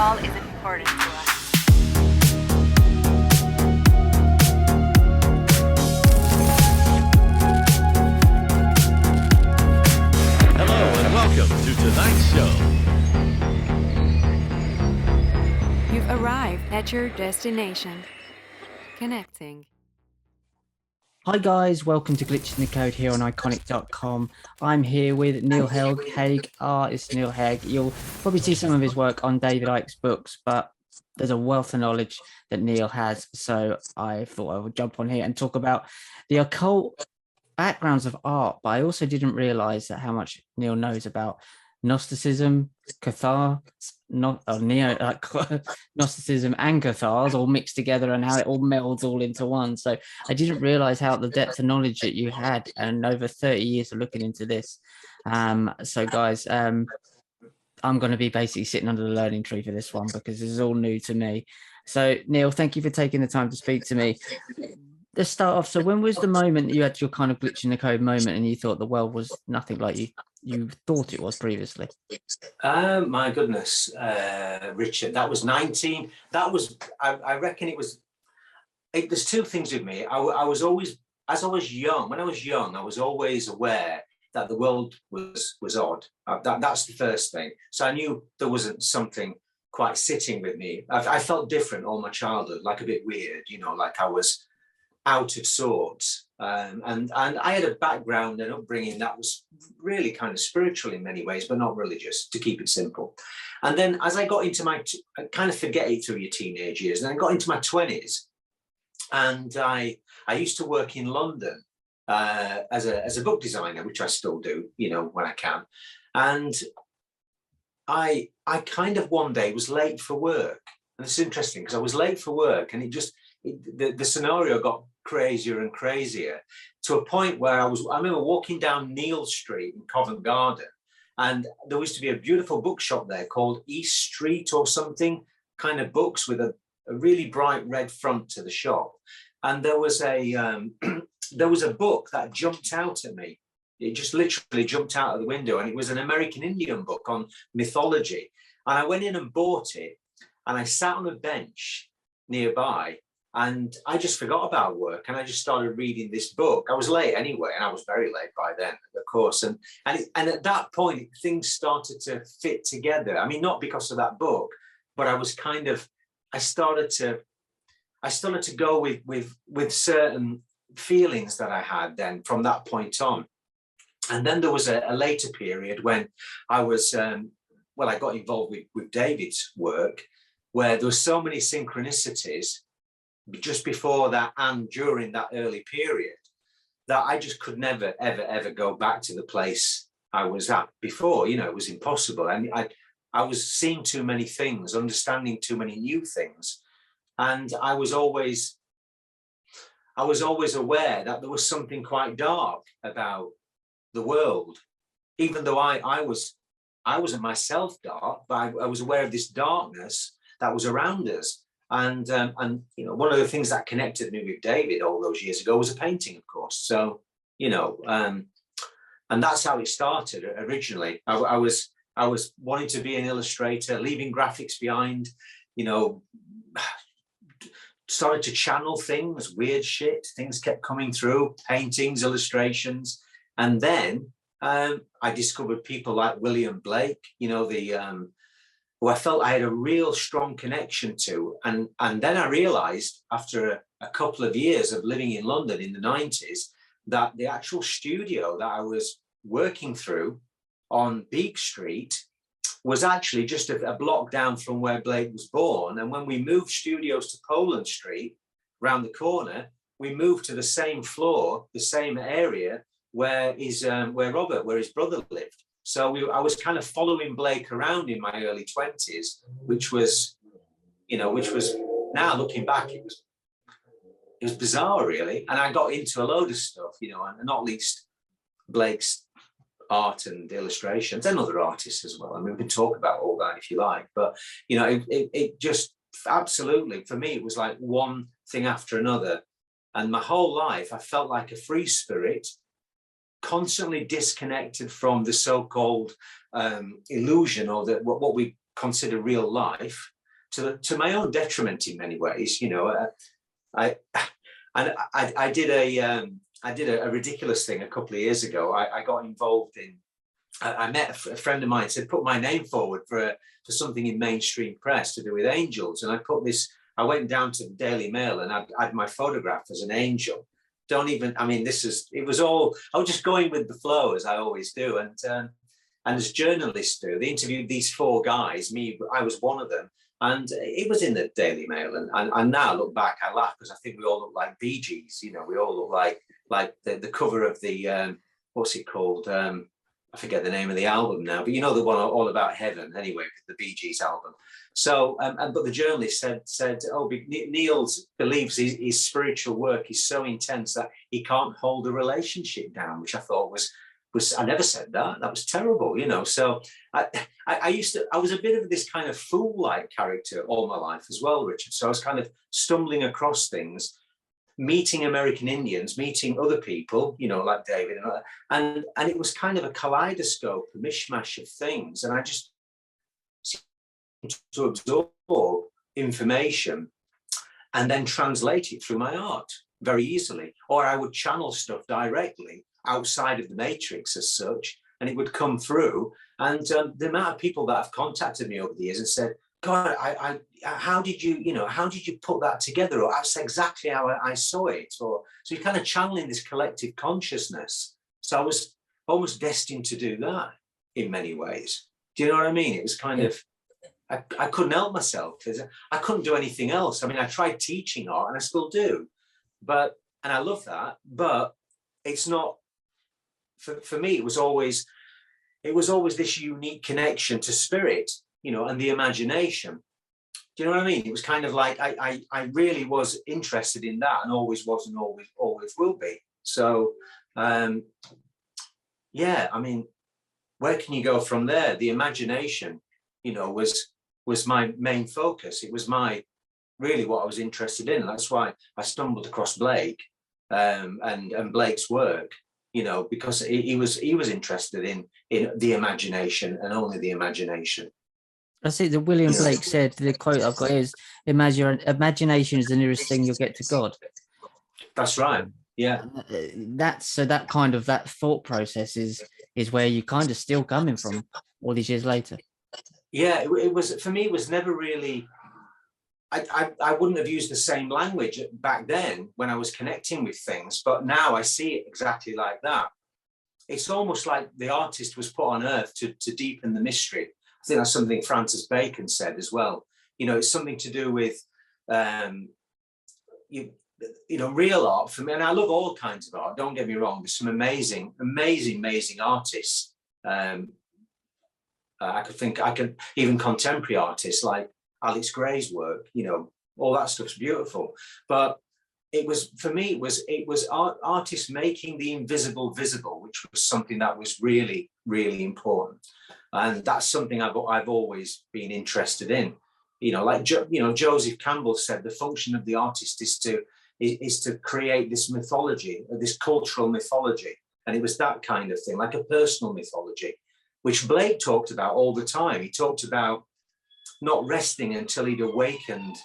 all is important to us. Hello and welcome to tonight's show. You've arrived at your destination. Connecting. Hi guys, welcome to Glitch in the Code here on iconic.com. I'm here with Neil Hague, artist Neil Hague. You'll probably see some of his work on David Icke's books, but there's a wealth of knowledge that Neil has. So I thought I would jump on here and talk about the occult backgrounds of art, but I also didn't realize that how much Neil knows about Gnosticism, Cathars, Gnosticism and Cathars all mixed together and how it all melds all into one. So I didn't realize how the depth of knowledge that you had and over 30 years of looking into this. So guys, I'm going to be basically sitting under the learning tree for this one because this is all new to me. So Neil, thank you for taking the time to speak to me. Let's start off. So when was the moment that you had your kind of glitch in the code moment and you thought the world was nothing like you thought it was previously? My goodness, Richard, that was 19. That was, I reckon it was, there's two things with me. I was always, as I was young, when I was young, I was always aware that the world was odd. That's the first thing. So I knew there wasn't something quite sitting with me. I felt different all my childhood, like a bit weird, you know, like I was out of sorts. And I had a background and upbringing that was really kind of spiritual in many ways, but not religious, to keep it simple. And then as I got into I kind of forget it through your teenage years, and I got into my 20s, and I used to work in London as a book designer, which I still do, you know, when I can. And I kind of one day was late for work. And it's interesting because I was late for work, and the scenario got crazier and crazier to a point where I remember walking down Neal Street in Covent Garden, and there used to be a beautiful bookshop there called East Street or something, kind of books with a really bright red front to the shop. And there was a book that jumped out at me. It just literally jumped out of the window, and it was an American Indian book on mythology. And I went in and bought it, and I sat on a bench nearby, and I just forgot about work, and I just started reading this book. I was late anyway, and I was very late by then, of course. And at that point, things started to fit together. I mean, not because of that book, but I started to go with certain feelings that I had then from that point on. And then there was a later period when I was, I got involved with David's work, where there were so many synchronicities just before that and during that early period that I just could never, ever, ever go back to the place I was at before. You know, it was impossible. And I was seeing too many things, understanding too many new things. And I was always aware that there was something quite dark about the world, even though I wasn't myself dark, but I was aware of this darkness that was around us. And you know, one of the things that connected me with David all those years ago was a painting, of course. So, you know, and that's how it started originally. I was wanting to be an illustrator, leaving graphics behind, you know, started to channel things, weird shit. Things kept coming through, paintings, illustrations. And then I discovered people like William Blake, you know, who I felt I had a real strong connection to. And then I realized after a couple of years of living in London in the 90s, that the actual studio that I was working through on Beak Street was actually just a block down from where Blake was born. And when we moved studios to Poland Street, round the corner, we moved to the same floor, the same area where his brother lived. So I was kind of following Blake around in my early 20s, which was now looking back, it was bizarre, really. And I got into a load of stuff, you know, and not least Blake's art and illustrations, and other artists as well. I mean, we can talk about all that if you like, but, you know, it just absolutely, for me, it was like one thing after another. And my whole life, I felt like a free spirit, constantly disconnected from the so-called illusion, or what we consider real life, to my own detriment in many ways. You know, I did a ridiculous thing a couple of years ago. I got involved in. I met a friend of mine said, put my name forward for something in mainstream press to do with angels, and I put this. I went down to the Daily Mail and I had my photograph as an angel. I mean, it was all, I was just going with the flow as I always do. And as journalists do, they interviewed these 4 guys, I was one of them. And it was in the Daily Mail. And now I look back, I laugh because I think we all look like Bee Gees. You know, we all look like the cover of the, what's it called? I forget the name of the album now, but you know the one all about heaven anyway, the Bee Gees album. So, but the journalist said, oh, Neil believes his spiritual work is so intense that he can't hold a relationship down, which I thought was I never said that. That was terrible, you know. So I was a bit of this kind of fool-like character all my life as well, Richard. So I was kind of stumbling across things, meeting American Indians, meeting other people, you know, like David, and it was kind of a kaleidoscope, a mishmash of things, and I just seemed to absorb information and then translate it through my art very easily, or I would channel stuff directly outside of the matrix as such, and it would come through. And the amount of people that have contacted me over the years and said, God, how did you put that together? Or that's exactly how I saw it. Or so you're kind of channeling this collective consciousness. So I was almost destined to do that in many ways. Do you know what I mean? It was kind of, I couldn't help myself. I couldn't do anything else. I mean, I tried teaching art and I still do, and I love that, but it's not, for me, it was always this unique connection to spirit, you know, and the imagination. Do you know what I mean? It was kind of like I really was interested in that, and always was, and always will be. So yeah, I mean, where can you go from there? The imagination, you know, was my main focus. It was really what I was interested in. That's why I stumbled across Blake and Blake's work, you know, because he was interested in the imagination and only the imagination. I see that William Blake said, the quote I've got is, imagination is the nearest thing you'll get to God. That's right. Yeah. That thought process is where you kind of still coming from all these years later. Yeah, it was, for me, it was never really, I wouldn't have used the same language back then when I was connecting with things, but now I see it exactly like that. It's almost like the artist was put on earth to deepen the mystery. I think that's something Francis Bacon said as well. You know, it's something to do with, you know, real art for me. And I love all kinds of art, don't get me wrong. There's some amazing artists. I could even contemporary artists like Alex Gray's work, you know, all that stuff's beautiful. But it was, for me, it was artists making the invisible visible, which was something that was really, really important. And that's something I've always been interested in. You know, like Joseph Campbell said, the function of the artist is to create this mythology, this cultural mythology. And it was that kind of thing, like a personal mythology, which Blake talked about all the time. He talked about not resting until he'd awakened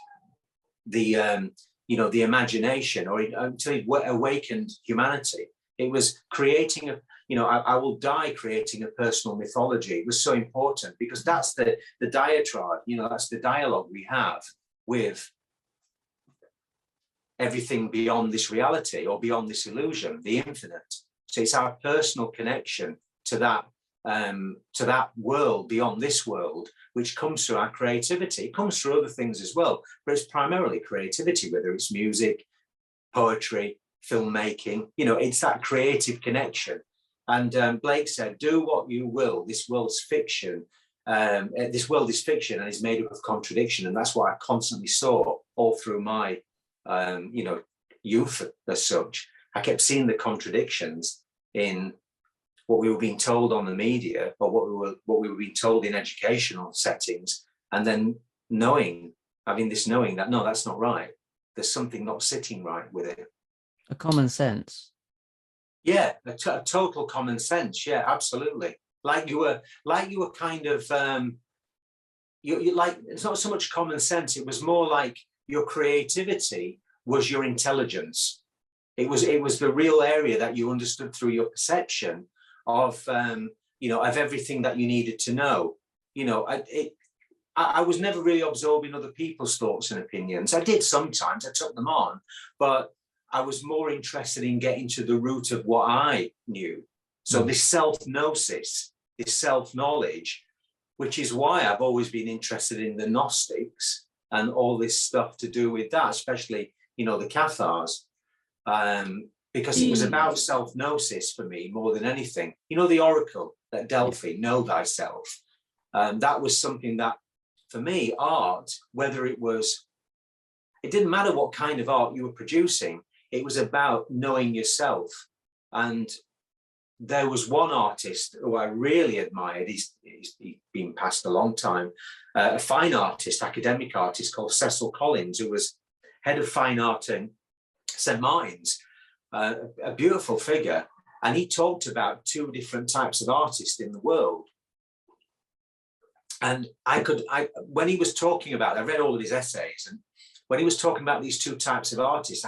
the imagination, or until he'd awakened humanity. It was creating I will die creating a personal mythology. It was so important because that's the diatribe, you know, that's the dialogue we have with everything beyond this reality or beyond this illusion, the infinite. So it's our personal connection to that world beyond this world, which comes through our creativity. It comes through other things as well, but it's primarily creativity, whether it's music, poetry, filmmaking, you know, it's that creative connection. And Blake said, do what you will, this world's fiction. This world is fiction and is made up of contradiction. And that's what I constantly saw all through my, youth as such. I kept seeing the contradictions in what we were being told on the media, or what we were being told in educational settings, and then having this knowing that, no, that's not right. There's something not sitting right with it. A common sense. Yeah, a total common sense. Yeah, absolutely. Like you were kind of, you like, it's not so much common sense. It was more like your creativity was your intelligence. It was the real area that you understood through your perception of, you know, of everything that you needed to know. You know, I was never really absorbing other people's thoughts and opinions. I did sometimes, I took them on, but I was more interested in getting to the root of what I knew. So this self-gnosis, this self-knowledge, which is why I've always been interested in the Gnostics and all this stuff to do with that, especially, you know, the Cathars, because it was about self-gnosis for me more than anything. You know, the oracle at Delphi, know thyself. That was something that, for me, art, whether it didn't matter what kind of art you were producing, it was about knowing yourself. And there was one artist who I really admired, he's been passed a long time, a fine artist, academic artist called Cecil Collins, who was head of fine art in St. Martin's, a beautiful figure. And he talked about two different types of artists in the world. And when he was talking about, I read all of his essays, and when he was talking about these two types of artists,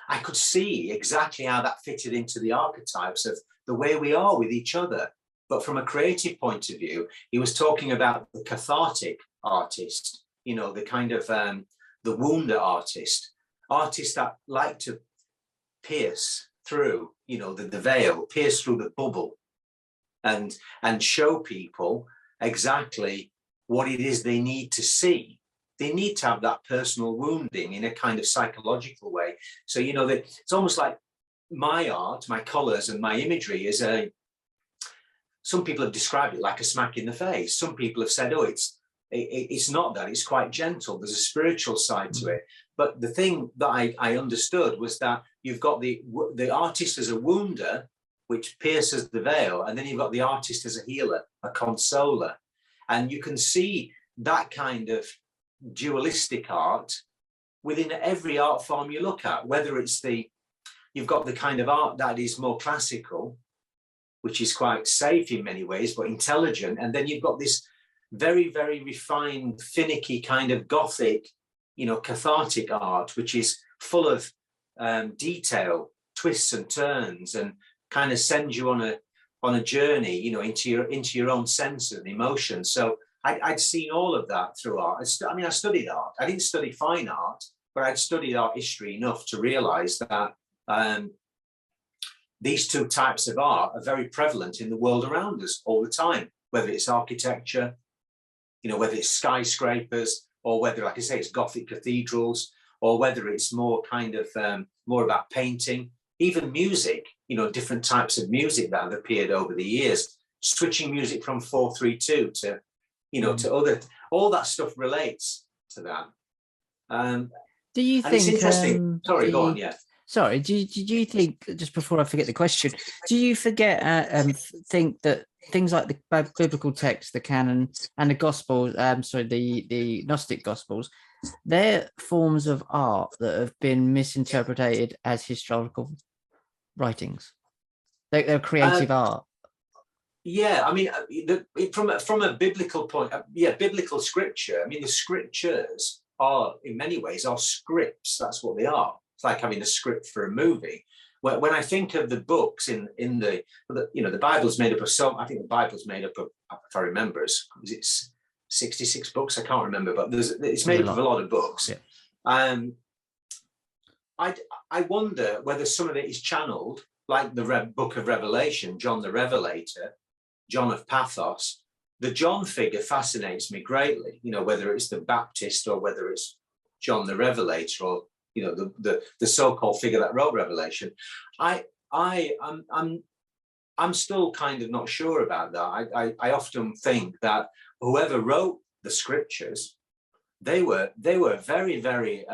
I could see exactly how that fitted into the archetypes of the way we are with each other. But from a creative point of view, he was talking about the cathartic artist, you know, the kind of the wounded artists that like to pierce through, you know, the veil, pierce through the bubble, and show people exactly what it is they need to see. They need to have that personal wounding in a kind of psychological way. So, you know, that it's almost like my art, my colors and my imagery is some people have described it like a smack in the face. Some people have said, oh, it's not that, it's quite gentle. There's a spiritual side to it. But the thing that I understood was that you've got the artist as a wounder, which pierces the veil, and then you've got the artist as a healer, a consoler. And you can see that kind of dualistic art within every art form you look at, whether it's you've got the kind of art that is more classical, which is quite safe in many ways, but intelligent. And then you've got this very, very refined, finicky kind of Gothic, you know, cathartic art, which is full of detail, twists and turns, and kind of sends you on a journey, you know, into your own sense and emotion. So I'd seen all of that through art. I mean, I studied art. I didn't study fine art, but I'd studied art history enough to realize that these two types of art are very prevalent in the world around us all the time, whether it's architecture, you know, whether it's skyscrapers, or whether, like I say, it's Gothic cathedrals, or whether it's more kind of more about painting, even music, you know, different types of music that have appeared over the years, switching music from 4/3/2 to, you know, to other, all that stuff relates to that. Do you think it's interesting? Sorry, go on. Yeah. Sorry, do you think, just before I forget the question, do you think that things like the biblical text, the canon, and the Gospels, the Gnostic Gospels, they're forms of art that have been misinterpreted as historical writings? They're creative art. Yeah, I mean, from a biblical point, biblical scripture. I mean, the scriptures are, in many ways, are scripts. That's what they are. It's like having a script for a movie. When I think of the books in the you know, the Bible's made up of I think the Bible's made up of, if I remember, is it 66 books? I can't remember, but it's made up of a lot of books. Yeah. I wonder whether some of it is channeled, like the book of Revelation, John the Revelator, John of Pathos. The John figure fascinates me greatly, you know, whether it's the Baptist or whether it's John the Revelator, or, you know, the so-called figure that wrote Revelation. I'm still kind of not sure about that. I often think that whoever wrote the scriptures, they were very, very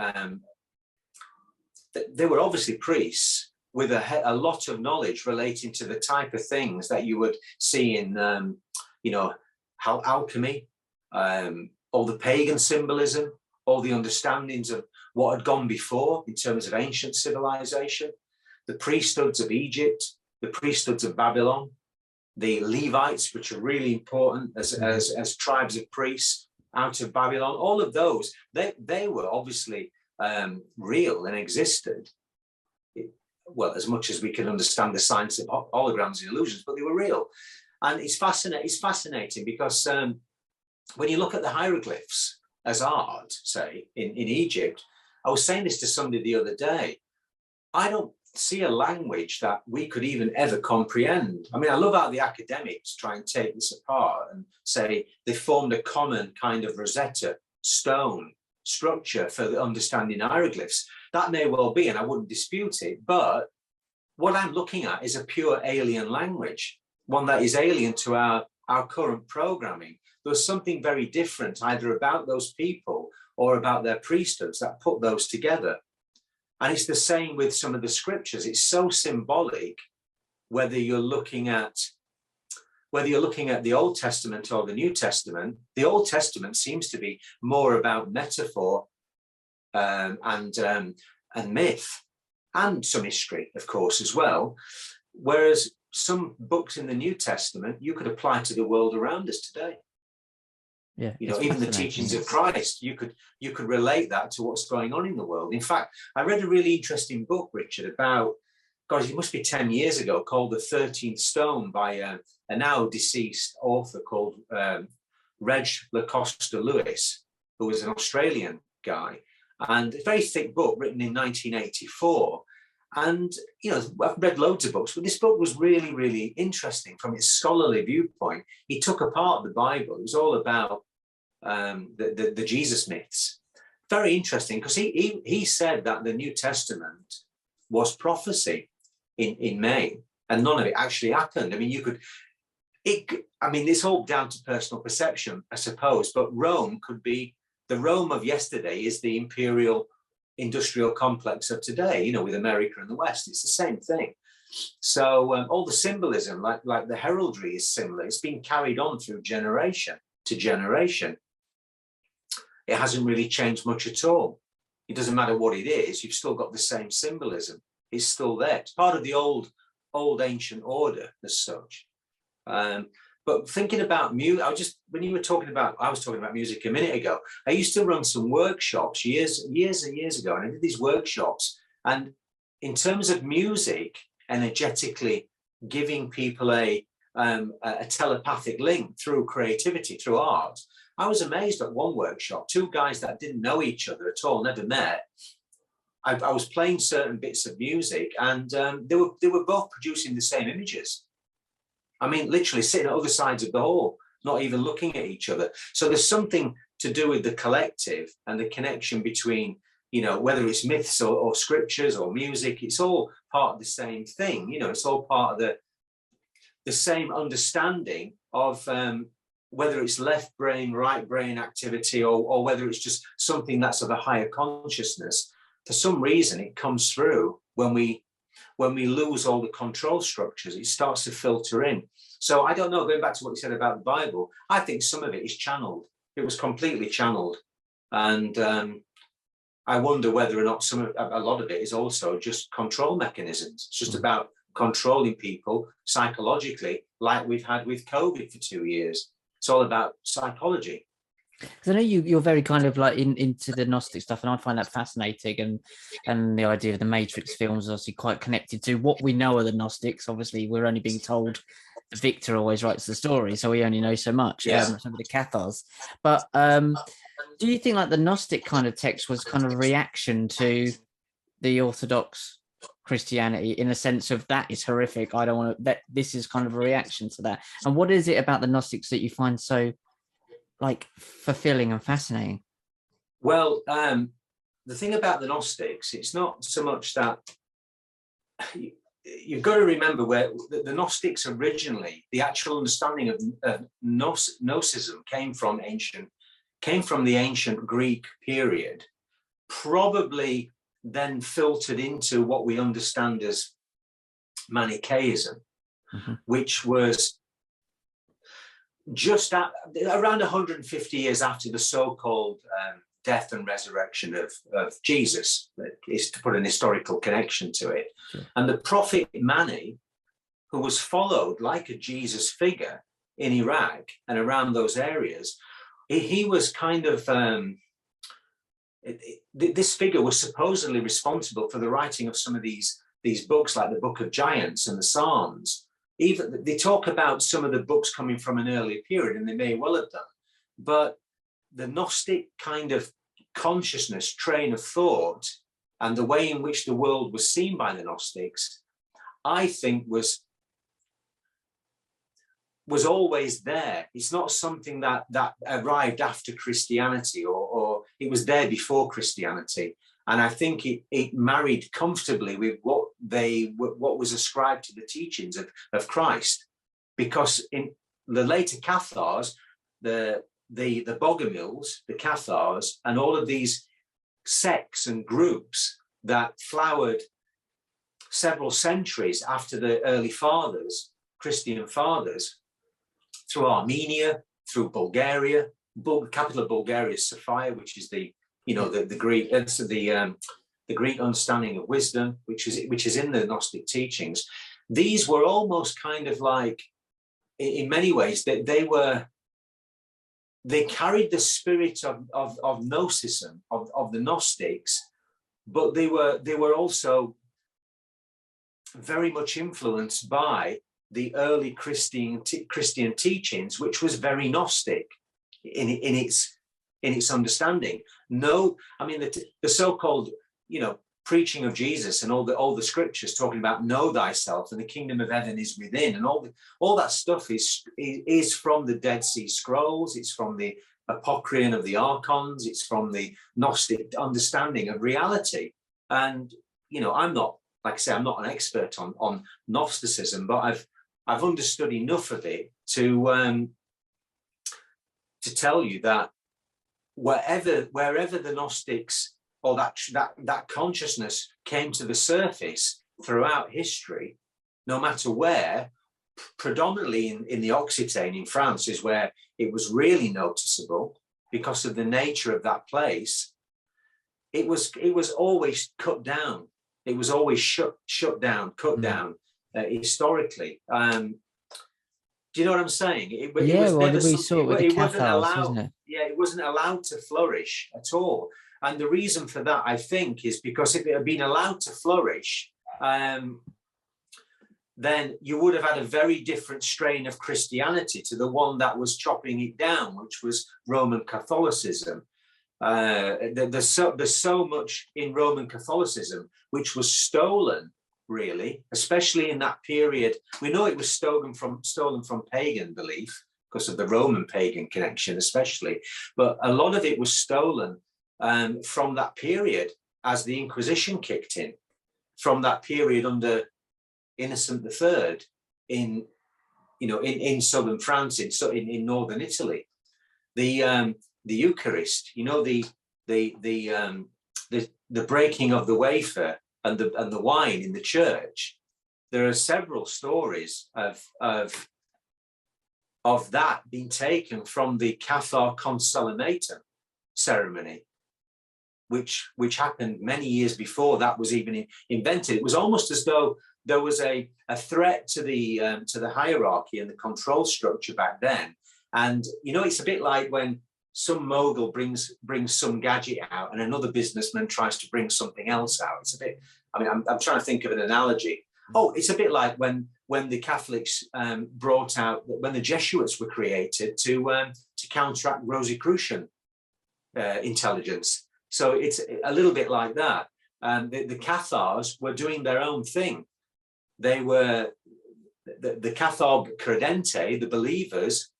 they were obviously priests with a lot of knowledge relating to the type of things that you would see in you know, how alchemy, all the pagan symbolism, all the understandings of what had gone before in terms of ancient civilization, the priesthoods of Egypt, the priesthoods of Babylon, the Levites, which are really important as tribes of priests, out of Babylon, all of those, they were obviously real and existed. Well, as much as we can understand the science of holograms and illusions, but they were real. And it's fascinating because when you look at the hieroglyphs as art, say, in Egypt, I was saying this to somebody the other day, I don't see a language that we could even ever comprehend. I mean, I love how the academics try and take this apart and say they formed a common kind of Rosetta Stone structure for the understanding hieroglyphs. That may well be, and I wouldn't dispute it, but what I'm looking at is a pure alien language, one that is alien to our current programming. There's something very different either about those people or about their priesthoods that put those together. And it's the same with some of the scriptures. It's so symbolic, whether you're looking at the Old Testament or the New Testament. The Old Testament seems to be more about metaphor and myth, and some history, of course, as well. Whereas some books in the New Testament you could apply to the world around us today. Yeah, you know, even the teachings of Christ, you could relate that to what's going on in the world. In fact, I read a really interesting book, Richard, about, gosh, it must be 10 years ago, called The 13th Stone by a now deceased author called Reg Lacosta Lewis, who was an Australian guy. And a very thick book written in 1984. And, you know, I've read loads of books, but this book was really, really interesting from its scholarly viewpoint. He took apart the Bible. It was all about the Jesus myths. Very interesting, because he said that the New Testament was prophecy in May, and none of it actually happened. I mean, it's all down to personal perception, I suppose, but Rome could be, the Rome of yesterday is the imperial industrial complex of today, you know, with America and the West. It's the same thing. So all the symbolism, like the heraldry, is similar. It's been carried on through generation to generation. It hasn't really changed much at all. It doesn't matter what it is, you've still got the same symbolism. It's still there. It's part of the old ancient order as such. But thinking about music, I was talking about music a minute ago. I used to run some workshops years and years ago, and I did these workshops. And in terms of music, energetically giving people a telepathic link through creativity, through art, I was amazed at one workshop. Two guys that didn't know each other at all, never met. I was playing certain bits of music, and they were both producing the same images. I mean, literally sitting at other sides of the hall, not even looking at each other. So there's something to do with the collective and the connection between, you know, whether it's myths or scriptures or music, it's all part of the same thing. You know, it's all part of the same understanding of whether it's left brain, right brain activity, or whether it's just something that's of a higher consciousness. For some reason, it comes through when we lose all the control structures. It starts to filter in. So I don't know, going back to what you said about the Bible, I think some of it is channeled. It was completely channeled. And I wonder whether or not a lot of it is also just control mechanisms. It's just about controlling people psychologically, like we've had with COVID for 2 years. It's all about psychology. Because I know you're very kind of like into the Gnostic stuff, and I find that fascinating. And the idea of the Matrix films is obviously quite connected to what we know of the Gnostics. Obviously, we're only being told the victor always writes the story, so we only know so much. Yeah. Some of the Cathars. But do you think like the Gnostic kind of text was kind of a reaction to the Orthodox Christianity, in a sense of that is horrific, I don't want to, that this is kind of a reaction to that? And what is it about the Gnostics that you find so like fulfilling and fascinating? Well, the thing about the Gnostics, it's not so much that you've got to remember where the Gnostics originally, the actual understanding of Gnosticism came from the ancient Greek period, probably then filtered into what we understand as Manichaeism, which was just around 150 years after the so-called death and resurrection of Jesus, is to put an historical connection to it. Sure. And the prophet Mani, who was followed like a Jesus figure in Iraq and around those areas, he was kind of this figure was supposedly responsible for the writing of some of these books, like the Book of Giants and the Psalms. Even they talk about some of the books coming from an earlier period, and they may well have done, but the Gnostic kind of consciousness, train of thought, and the way in which the world was seen by the Gnostics, I think was always there. It's not something that arrived after Christianity, or it was there before Christianity. And I think it married comfortably with what was ascribed to the teachings of Christ, because in the later Cathars, the Bogomils, the Cathars, and all of these sects and groups that flowered several centuries after the early fathers, Christian fathers, through Armenia, through Bulgaria. The capital of Bulgaria is Sophia, which is the Greek, the Greek understanding of wisdom, which is in the Gnostic teachings. These were almost kind of like, in many ways, that they carried the spirit of Gnosticism, of the Gnostics, but they were also very much influenced by the early Christian teachings, which was very Gnostic in its understanding. No, I mean the so-called preaching of Jesus and all the scriptures talking about know thyself and the kingdom of heaven is within, and all that stuff is from the Dead Sea Scrolls. It's from the Apocryphon of the Archons. It's from the Gnostic understanding of reality. And I'm not, like I say, I'm not an expert on Gnosticism, but I've understood enough of it to tell you that wherever the Gnostics or that consciousness came to the surface throughout history, no matter where, predominantly in the Occitane in France is where it was really noticeable because of the nature of that place. It was always cut down. It was always shut down, cut down historically. Do you know what I'm saying? It was it wasn't allowed to flourish at all. And the reason for that, I think, is because if it had been allowed to flourish, then you would have had a very different strain of Christianity to the one that was chopping it down, which was Roman Catholicism. There's so much in Roman Catholicism which was stolen, really, especially in that period. We know it was stolen from pagan belief because of the Roman pagan connection, especially, but a lot of it was stolen from that period as the Inquisition kicked in, from that period under Innocent III in southern France, in northern Italy. The Eucharist, the breaking of the wafer and the wine in the church. There are several stories of that being taken from the Cathar Consolidatum ceremony, which happened many years before that was even invented. It was almost as though there was a threat to the hierarchy and the control structure back then. And it's a bit like when some mogul brings some gadget out and another businessman tries to bring something else out. It's a bit, I'm trying to think of an analogy. Oh, it's a bit like when the Catholics brought out, when the Jesuits were created to counteract Rosicrucian intelligence. So it's a little bit like that. The Cathars were doing their own thing. They were the Cathar Credente, the believers,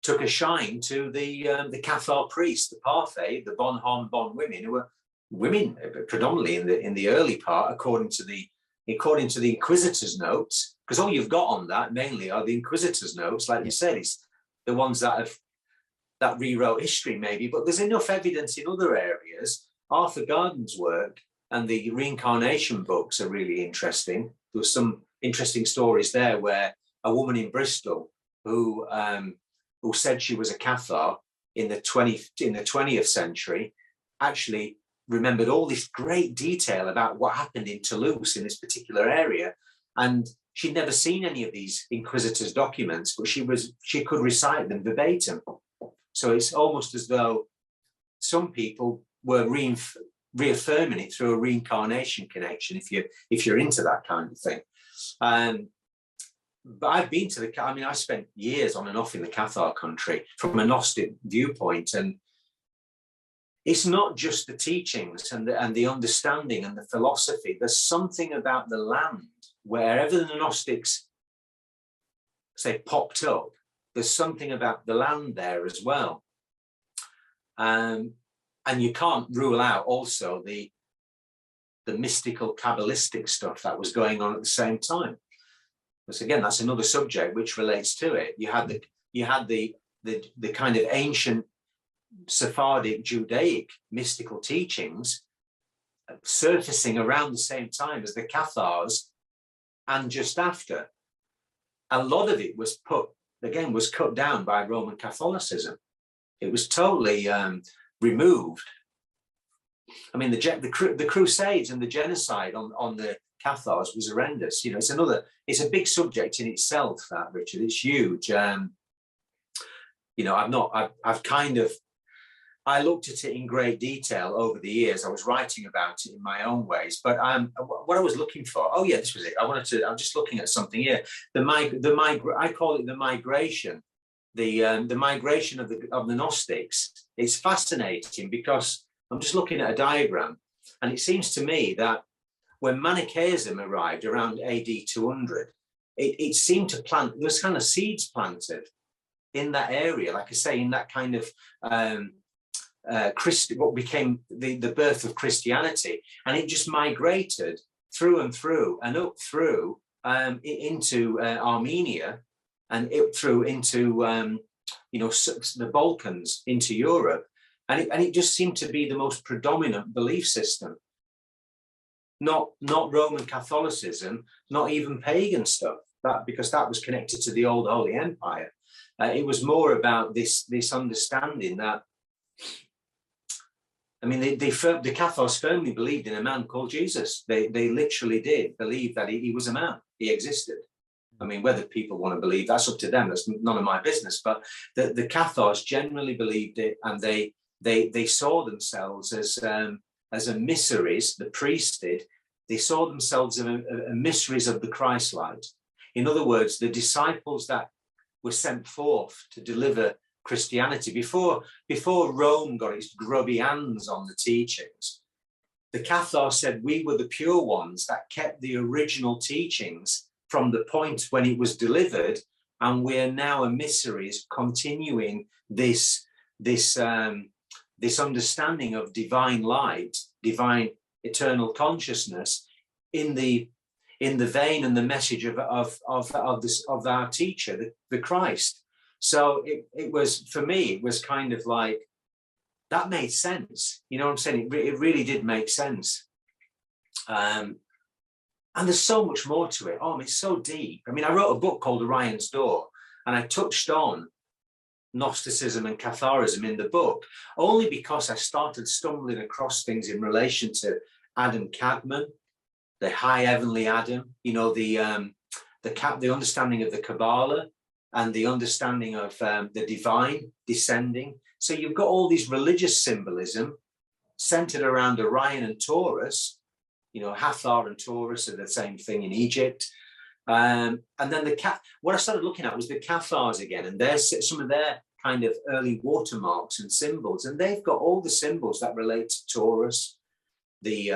took a shine to the Cathar priests, the Parthe, the Bon women, who were women predominantly in the early part, according to the Inquisitors' notes, because all you've got on that mainly are the Inquisitors' notes, like you said, it's the ones that rewrote history maybe, but there's enough evidence in other areas. Arthur Garden's work and the reincarnation books are really interesting. There was some interesting stories there where a woman in Bristol who said she was a Cathar in the 20th century actually remembered all this great detail about what happened in Toulouse in this particular area. And she'd never seen any of these Inquisitors' documents, but she could recite them verbatim. So it's almost as though some people were reaffirming it through a reincarnation connection, if you're into that kind of thing. But I've been to I spent years on and off in the Cathar country from a Gnostic viewpoint, and it's not just the teachings and the understanding and the philosophy. There's something about the land, wherever the Gnostics say popped up, there's something about the land there as well. And you can't rule out also the mystical Kabbalistic stuff that was going on at the same time. Because again, that's another subject which relates to it. You had the kind of ancient Sephardic Judaic mystical teachings surfacing around the same time as the Cathars, and just after. A lot of it was cut down by Roman Catholicism. It was totally removed. I mean, the Crusades and the genocide on the Cathars was horrendous. You know, it's a big subject in itself, that, Richard. It's huge. You know, I looked at it in great detail over the years. I was writing about it in my own ways, but what I was looking for, oh yeah, this was it. I'm just looking at something here. I call it the migration, the migration of the Gnostics. It's fascinating because I'm just looking at a diagram, and it seems to me that when Manichaeism arrived around AD 200, it seemed to plant, there was kind of seeds planted in that area, like I say, in that kind of what became the birth of Christianity, and it just migrated through and through and up through into Armenia, and it through into the Balkans, into Europe, and it just seemed to be the most predominant belief system. Not Roman Catholicism, not even pagan stuff, because that was connected to the old Holy Empire. It was more about this understanding that, I mean, the Cathars firmly believed in a man called Jesus. They literally did believe that he was a man. He existed. I mean, whether people want to believe, that's up to them. That's none of my business. But the Cathars generally believed it, and they saw themselves as emissaries. The priests did. They saw themselves as emissaries of the Christ light. In other words, the disciples that were sent forth to deliver Christianity before Rome got its grubby hands on the teachings. The Cathars said we were the pure ones that kept the original teachings from the point when it was delivered, and we're now emissaries continuing this understanding of divine light, divine eternal consciousness in the vein and the message of our teacher, the Christ. So it was, for me, it was kind of like, that made sense. You know what I'm saying? It really did make sense. And there's so much more to it. Oh, it's so deep. I mean, I wrote a book called Orion's Door, and I touched on Gnosticism and Catharism in the book, only because I started stumbling across things in relation to Adam Kadmon, the high heavenly Adam, you know, the understanding of the Kabbalah, and the understanding of the divine descending. So you've got all these religious symbolism centered around Orion and Taurus. You know, Hathor and Taurus are the same thing in Egypt. And then what I started looking at was the Cathars again, and there's some of their kind of early watermarks and symbols, and they've got all the symbols that relate to Taurus. They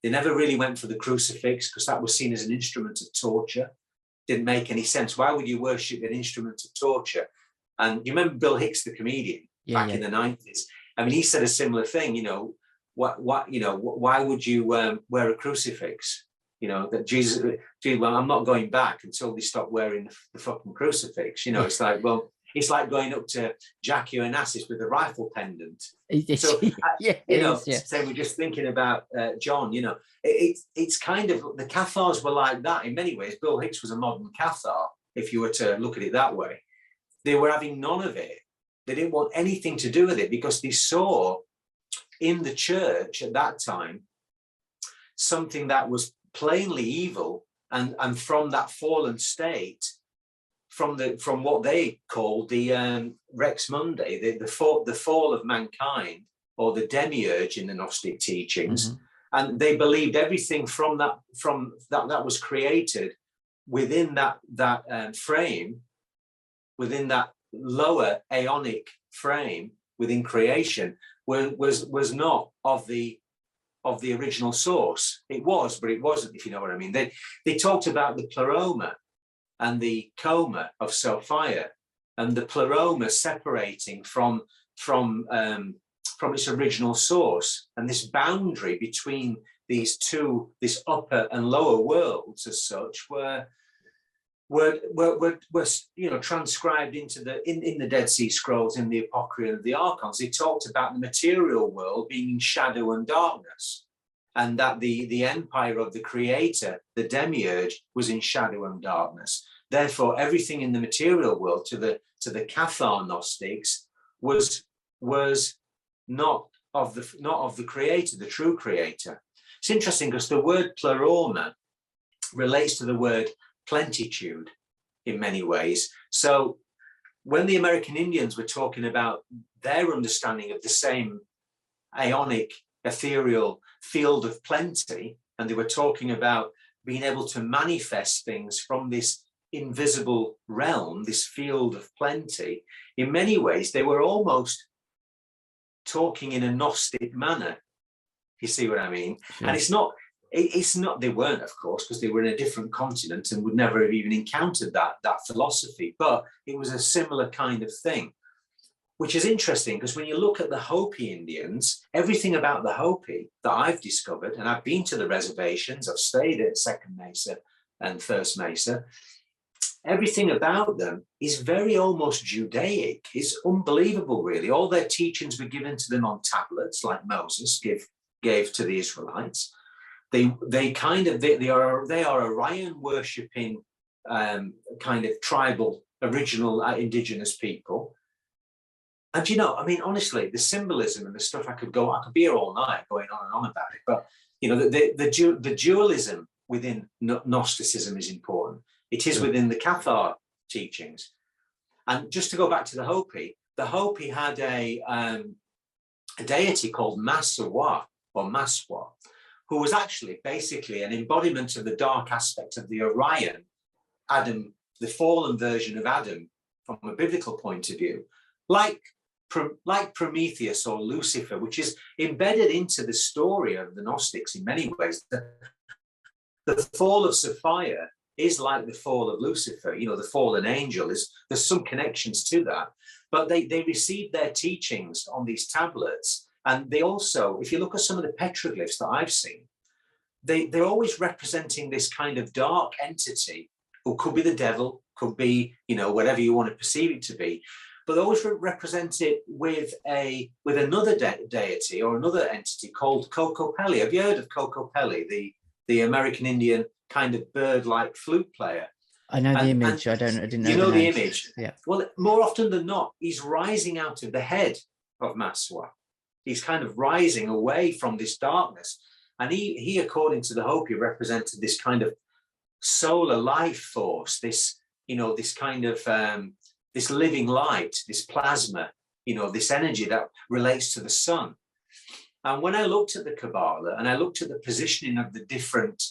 never really went for the crucifix because that was seen as an instrument of torture. Didn't make any sense. Why would you worship an instrument of torture? And you remember Bill Hicks, the comedian, back in the 90s? I mean, he said a similar thing. You know, why would you wear a crucifix? You know, that Jesus, well, I'm not going back until they stop wearing the fucking crucifix. You know, it's like, well, it's like going up to Jackie Onassis with a rifle pendant. So, say we're just thinking about John, you know, it's kind of, the Cathars were like that in many ways. Bill Hicks was a modern Cathar, if you were to look at it that way. They were having none of it. They didn't want anything to do with it because they saw in the church at that time something that was plainly evil, and from that fallen state, from what they called the Rex Mundi, the fall of mankind, or the demiurge in the Gnostic teachings. And they believed everything from that was created within that frame, within that lower aeonic frame within creation, was not of the original source. It was, but it wasn't, if you know what I mean. They talked about the pleroma and the coma of Sophia, and the pleroma separating from its original source, and this boundary between these two, this upper and lower worlds as such, were transcribed into in the Dead Sea Scrolls, in the Apocrypha of the Archons. They talked about the material world being in shadow and darkness, and that the empire of the creator, the demiurge, was in shadow and darkness. Therefore, everything in the material world to the Cathar Gnostics was not of the creator, the true creator. It's interesting because the word pleroma relates to the word plentitude in many ways. So when the American Indians were talking about their understanding of the same aeonic, ethereal field of plenty, and they were talking about being able to manifest things from this invisible realm, this field of plenty, in many ways they were almost talking in a Gnostic manner. You see what I mean? Sure. And it's not, they weren't, of course, because they were in a different continent and would never have even encountered that philosophy, but it was a similar kind of thing, which is interesting because when you look at the Hopi Indians, everything about the Hopi that I've discovered, and I've been to the reservations, I've stayed at Second Mesa and First Mesa, everything about them is very almost Judaic. It's unbelievable, really. All their teachings were given to them on tablets, like Moses gave to the Israelites. They are Orion worshipping kind of tribal, original, indigenous people. And I mean, honestly, the symbolism and the stuff, I could be here all night going on and on about it. But the dualism within Gnosticism is important. It is within the Cathar teachings. And just to go back to the Hopi had a deity called Maswa, or Maswa, who was actually basically an embodiment of the dark aspect of the Orion, Adam, the fallen version of Adam from a biblical point of view, like Prometheus or Lucifer, which is embedded into the story of the Gnostics in many ways. The fall of Sophia is like the fall of Lucifer, the fallen angel. There's some connections to that, but they received their teachings on these tablets. And they also, if you look at some of the petroglyphs that I've seen, they're always representing this kind of dark entity, who could be the devil, could be, whatever you want to perceive it to be, but they always represent it with another deity or another entity called Kokopelli. Have you heard of Kokopelli, the American Indian kind of bird-like flute player? I know the image. I didn't know. You know the image? Yeah. Well, more often than not, he's rising out of the head of Maswa. He's kind of rising away from this darkness. And he, according to the Hopi, represented this kind of solar life force, this kind of, this living light, this plasma, this energy that relates to the sun. And when I looked at the Kabbalah and I looked at the positioning of the different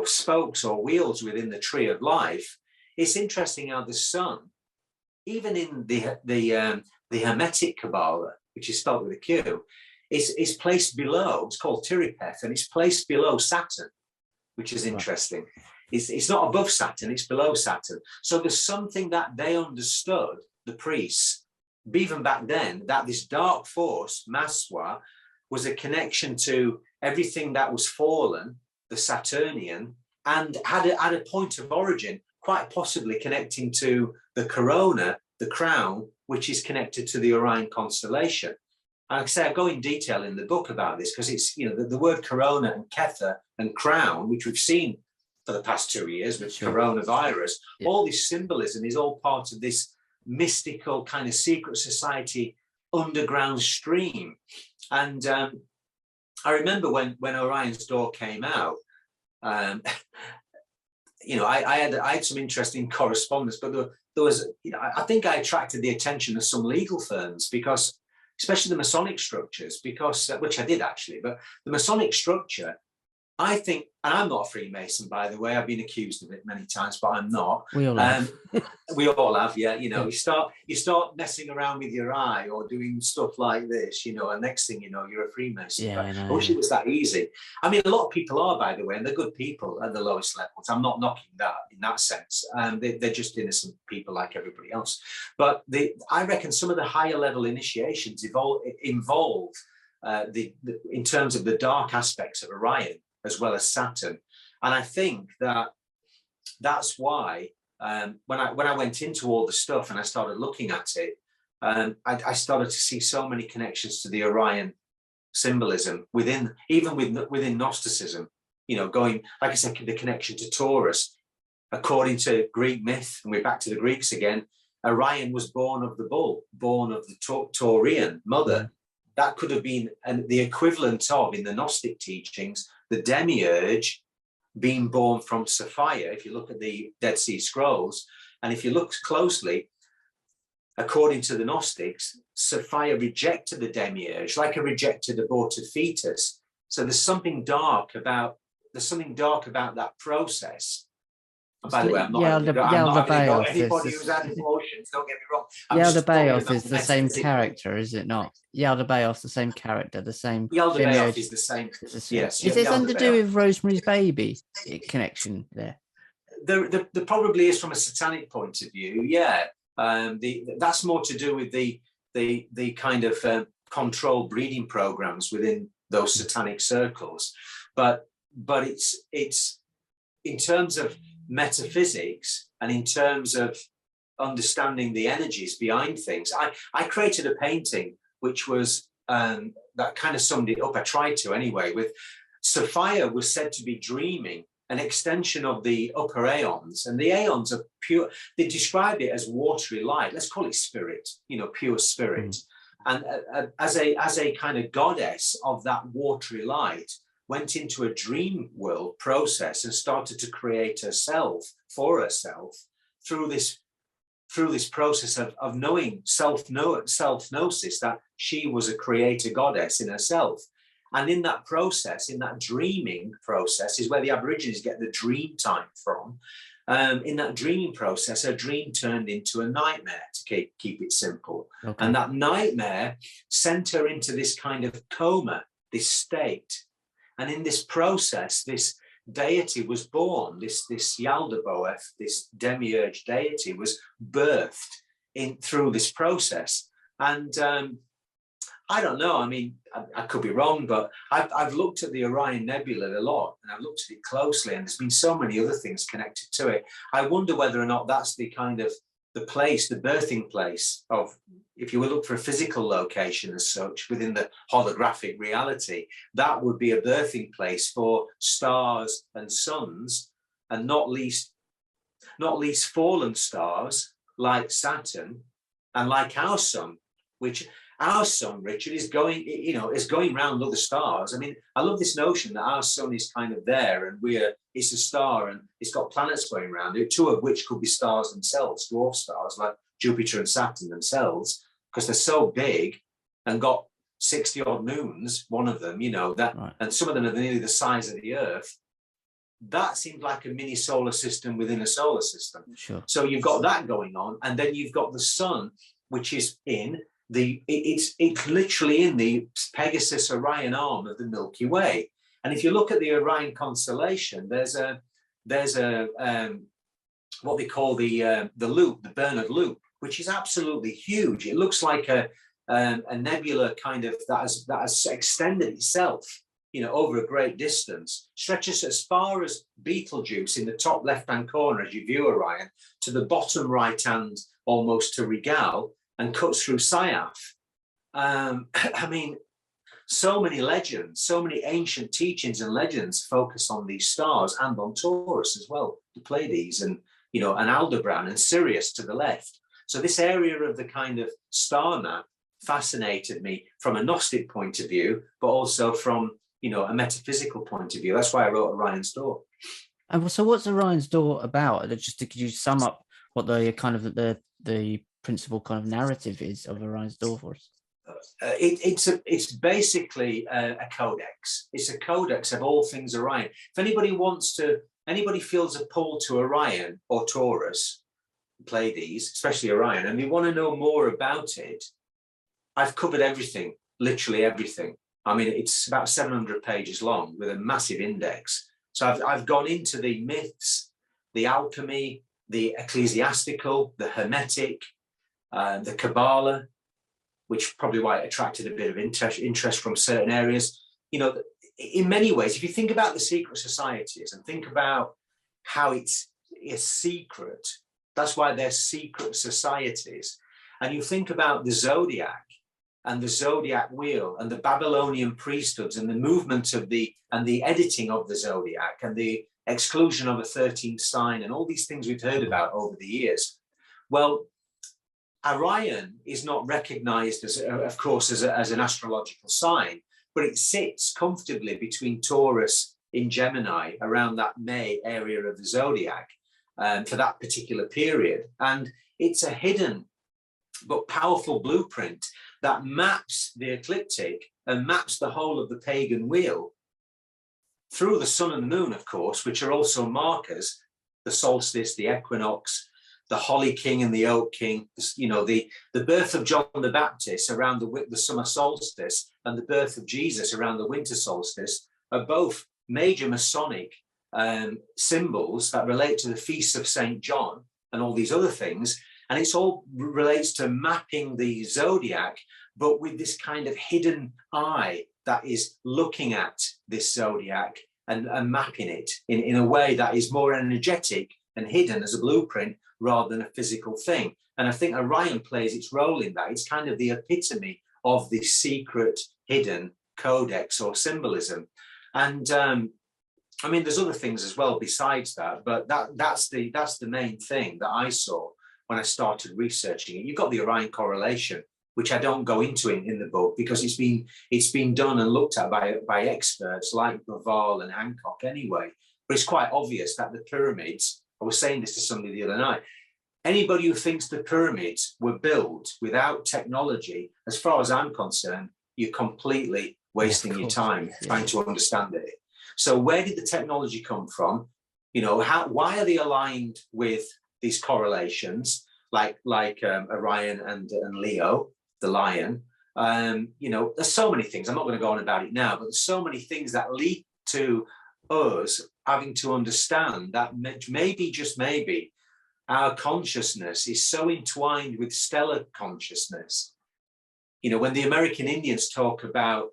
spokes or wheels within the tree of life, it's interesting how the sun, even in the Hermetic Kabbalah, which is spelled with a Q, is placed below. It's called Tiripeth, and it's placed below Saturn, which is interesting. It's not above Saturn; it's below Saturn. So there's something that they understood, the priests, even back then, that this dark force, Maswa, was a connection to everything that was fallen, the Saturnian, and had a point of origin, quite possibly connecting to the corona, the crown, which is connected to the Orion constellation. And like I say, I go in detail in the book about this because it's, the word corona and Cathar and crown, which we've seen for the past 2 years with coronavirus, all this symbolism is all part of this mystical kind of secret society underground stream. And I remember when Orion's Door came out, I had some interesting correspondence, but there was, I think I attracted the attention of some legal firms because, especially the Masonic structures, because which I did actually, but the Masonic structure, I think, and I'm not a Freemason, by the way. I've been accused of it many times, but I'm not. We all have. We all have, yeah. You start messing around with your eye or doing stuff like this, and next thing you know, you're a Freemason. Yeah, I know. I wish it was that easy. I mean, a lot of people are, by the way, and they're good people at the lowest levels. I'm not knocking that in that sense. They're just innocent people like everybody else. But I reckon some of the higher level initiations involve in terms of the dark aspects of Orion as well as Saturn. And I think that's why when I went into all the stuff and I started looking at it, I started to see so many connections to the Orion symbolism within Gnosticism, going, like I said, the connection to Taurus. According to Greek myth, and we're back to the Greeks again, Orion was born of the bull, born of the Taurian mother. That could have been the equivalent of, in the Gnostic teachings, the demiurge being born from Sophia. If you look at the Dead Sea Scrolls, and if you look closely, according to the Gnostics, Sophia rejected the demiurge like a rejected aborted fetus. So there's something dark about that process. And by the way, I'm not anybody who's had emotions, don't get me wrong. Yaldabaoth is the same character, is it not? Yaldabaoth, the same character, the same. Yaldabaoth is the same. Yes. Is there something to do with Rosemary's Baby connection there? There probably is from a satanic point of view. Yeah. That's more to do with the kind of control breeding programs within those satanic circles. But it's in terms of metaphysics and in terms of understanding the energies behind things. I created a painting which was that kind of summed it up. I tried to anyway. With Sophia was said to be dreaming, an extension of the upper aeons, and the aeons are pure. They described it as watery light. Let's call it spirit, pure spirit. And as a kind of goddess of that watery light, went into a dream world process and started to create herself for herself through this process of knowing self-gnosis, that she was a creator goddess in herself. And in that process, in that dreaming process, is where the Aborigines get the dream time from. In that dreaming process, her dream turned into a nightmare, to keep it simple. Okay. And that nightmare sent her into this kind of coma, this state. And in this process, this deity was born, this Yaldabaoth, this demiurge deity was birthed through this process. And I don't know, I mean, I could be wrong, but I've looked at the Orion Nebula a lot, and I've looked at it closely, and there's been so many other things connected to it. I wonder whether or not that's the kind of the birthing place of, if you will look for a physical location as such within the holographic reality, that would be a birthing place for stars and suns, and not least fallen stars like Saturn and like our sun, which our sun, Richard, is going around other stars. I mean, I love this notion that our sun is kind of there, and it's a star, and it's got planets going around it, two of which could be stars themselves, dwarf stars like Jupiter and Saturn themselves, because they're so big and got 60 odd moons, one of them, right. And some of them are nearly the size of the Earth. That seemed like a mini solar system within a solar system. Sure. So you've got that going on, and then you've got the sun, which is it's literally in the Pegasus Orion arm of the Milky Way. And if you look at the Orion constellation, there's a what they call the loop, the Bernard Loop, which is absolutely huge. It looks like a nebula kind of that has extended itself, over a great distance, stretches as far as Betelgeuse in the top left-hand corner as you view Orion, to the bottom right-hand almost to Regal, and cuts through Syath. I mean, so many legends, so many ancient teachings and legends focus on these stars and on Taurus as well, the Pleiades and Aldebaran and Sirius to the left. So this area of the kind of star map fascinated me from a Gnostic point of view, but also from a metaphysical point of view. That's why I wrote Orion's Door. And so, what's Orion's Door about? Just to, could you sum up what the kind of the principal kind of narrative is of Orion's Door for us? It's basically a codex. It's a codex of all things Orion. If anybody feels a pull to Orion or Taurus, Pleiades, especially Orion, and they want to know more about it, I've covered everything, literally everything. I mean, it's about 700 pages long with a massive index. So I've gone into the myths, the alchemy, the ecclesiastical, the hermetic, the Kabbalah, which probably why it attracted a bit of interest from certain areas. You know, in many ways, if you think about the secret societies and think about how it's a secret, that's why they're secret societies. And you think about the zodiac and the zodiac wheel and the Babylonian priesthoods and the movement of the editing of the zodiac and the exclusion of a 13th sign and all these things we've heard about over the years. Well, Orion is not recognized as, of course, as an astrological sign, but it sits comfortably between Taurus in Gemini around that May area of the zodiac for that particular period. And it's a hidden but powerful blueprint that maps the ecliptic and maps the whole of the pagan wheel through the sun and the moon, of course, which are also markers, the solstice, the equinox, the Holly King and the Oak King, you know, the birth of John the Baptist around the summer solstice and the birth of Jesus around the winter solstice are both major Masonic symbols that relate to the feasts of St. John and all these other things. And it's all relates to mapping the zodiac, but with this kind of hidden eye that is looking at this zodiac and mapping it in a way that is more energetic and hidden as a blueprint rather than a physical thing. And I think Orion plays its role in that. It's kind of the epitome of the secret hidden codex or symbolism. And I mean, there's other things as well besides that, but that's the main thing that I saw when I started researching it. You've got the Orion correlation, which I don't go into in the book because it's been done and looked at by experts like Baval and Hancock anyway. But it's quite obvious that the pyramids, I was saying this to somebody the other night, anybody who thinks the pyramids were built without technology, as far as I'm concerned, you're completely wasting your time trying to understand it. So where did the technology come from? You know, why are they aligned with these correlations like Orion and Leo, the lion? You know, there's so many things. I'm not going to go on about it now, but there's so many things that lead to us having to understand that maybe, just maybe, our consciousness is so entwined with stellar consciousness. You know, when the American Indians talk about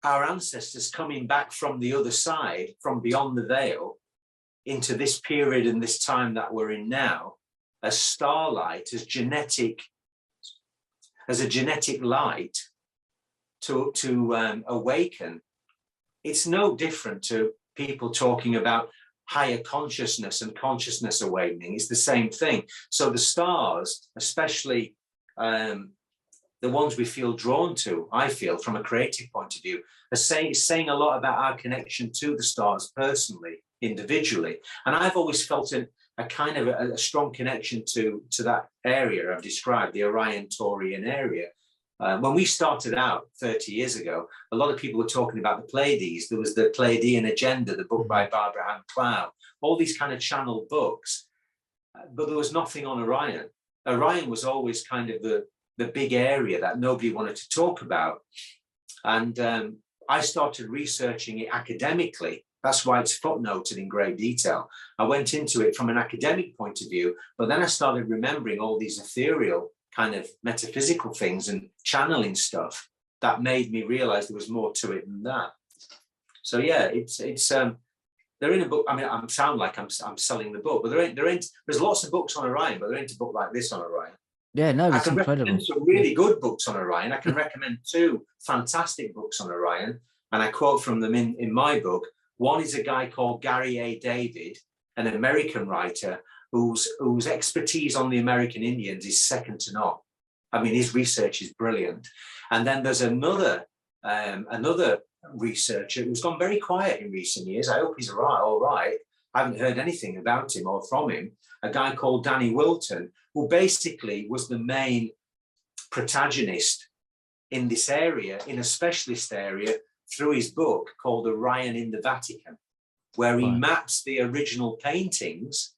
our ancestors coming back from the other side, from beyond the veil, into this period and this time that we're in now, as starlight, as a genetic light to awaken, it's no different to people talking about higher consciousness and consciousness awakening. It's the same thing. So the stars, especially the ones we feel drawn to, I feel from a creative point of view, are saying a lot about our connection to the stars personally, individually. And I've always felt a kind of a strong connection to that area I've described, the Orion Taurian area. When we started out 30 years ago, a lot of people were talking about the Pleiades. There was the Pleiadian Agenda, the book by Barbara Ann Clow, all these kind of channeled books, but there was nothing on Orion. Orion was always kind of the big area that nobody wanted to talk about. And I started researching it academically. That's why it's footnoted in great detail. I went into it from an academic point of view, but then I started remembering all these ethereal kind of metaphysical things and channeling stuff that made me realize there was more to it than that. So yeah, it's they're in a book. I mean, I sound like I'm selling the book, but there's lots of books on Orion, but there ain't a book like this on Orion. Yeah, no, it's incredible. Recommend some really good books on Orion. I can recommend 2 fantastic books on Orion, and I quote from them in my book. One is a guy called Gary A. David, an American writer whose expertise on the American Indians is second to none. I mean, his research is brilliant. And then there's another another researcher who's gone very quiet in recent years. I hope he's all right. I haven't heard anything about him or from him. A guy called Danny Wilton, who basically was the main protagonist in this area, in a specialist area, through his book called Orion in the Vatican, where he maps the original paintings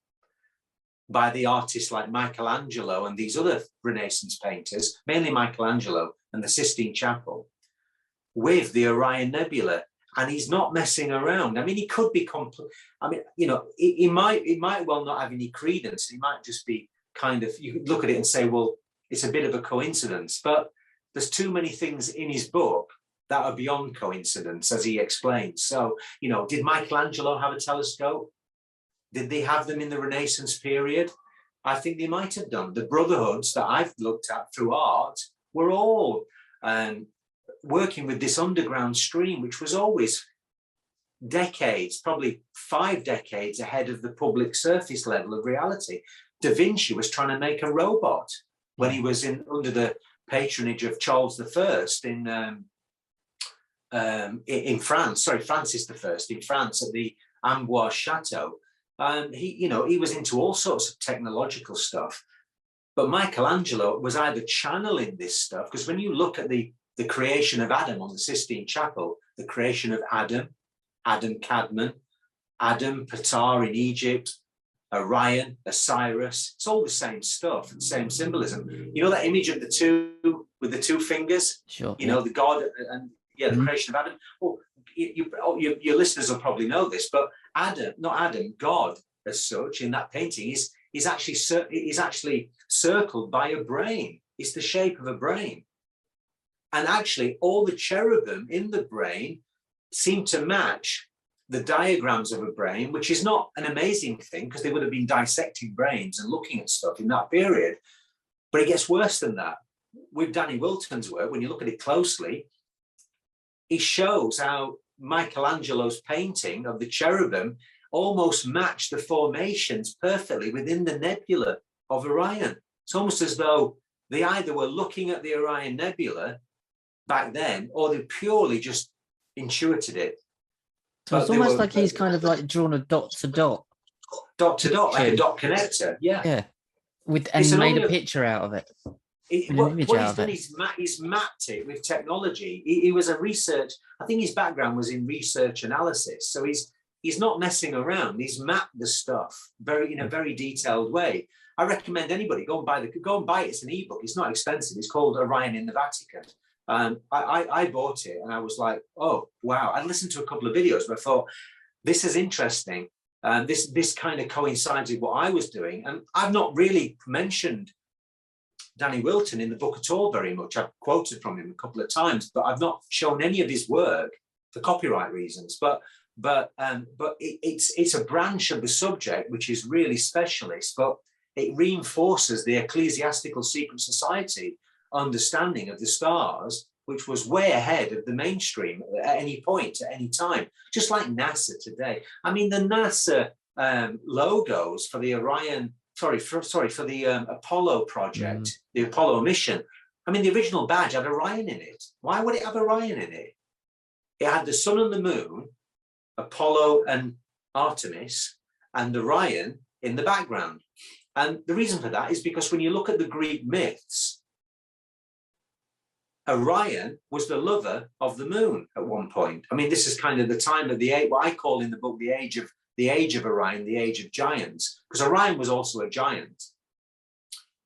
by the artists like Michelangelo and these other Renaissance painters, mainly Michelangelo and the Sistine Chapel, with the Orion Nebula. And he's not messing around. I mean, he could be I mean, you know, he might well not have any credence. He might just be kind of, you could look at it and say, well, it's a bit of a coincidence. But there's too many things in his book that are beyond coincidence, as he explains. So, you know, did Michelangelo have a telescope? Did they have them in the Renaissance period? I think they might have done. The brotherhoods that I've looked at through art were all working with this underground stream, which was always decades, probably 5 decades ahead of the public surface level of reality. Da Vinci was trying to make a robot when he was under the patronage of Charles I in France, sorry, Francis I in France at the Amboise Chateau. He was into all sorts of technological stuff. But Michelangelo was either channeling this stuff, because when you look at the creation of Adam on the Sistine Chapel, the creation of Adam Cadman, Adam Ptah in Egypt, Orion, Osiris, it's all the same stuff, the same symbolism. You know that image of the two with the 2 fingers? Sure. You know, the God and the creation of Adam. Well, your listeners will probably know this, but God as such in that painting is actually circled by a brain. It's the shape of a brain. And actually, all the cherubim in the brain seem to match the diagrams of a brain, which is not an amazing thing because they would have been dissecting brains and looking at stuff in that period. But it gets worse than that. With Danny Wilton's work, when you look at it closely, he shows how Michelangelo's painting of the cherubim almost match the formations perfectly within the nebula of Orion. It's almost as though they either were looking at the Orion Nebula back then, or they purely just intuited it. So it's almost like he's kind of like drawn a dot to dot. Dot to dot, like a dot connector. Yeah. Yeah. And made a picture out of it. What he's done, he's mapped it with technology. He was a research, I think his background was in research analysis. So he's not messing around. He's mapped the stuff in a very detailed way. I recommend anybody go and buy it. It's an ebook. It's not expensive. It's called Orion in the Vatican. I bought it and I was like, oh wow. I listened to a couple of videos, but I thought this is interesting. This kind of coincides with what I was doing. And I've not really mentioned Danny Wilton in the book at all very much. I've quoted from him a couple of times, but I've not shown any of his work for copyright reasons. But it's a branch of the subject which is really specialist, but it reinforces the ecclesiastical secret society understanding of the stars, which was way ahead of the mainstream at any point, at any time, just like NASA today. I mean, the NASA logos for the Orion, for the Apollo project, the Apollo mission. I mean, the original badge had Orion in it. Why would it have Orion in it? It had the sun and the moon, Apollo and Artemis, and Orion in the background. And the reason for that is because when you look at the Greek myths, Orion was the lover of the moon at one point. I mean, this is kind of the time of what I call in the book the age of Orion, the age of giants, because Orion was also a giant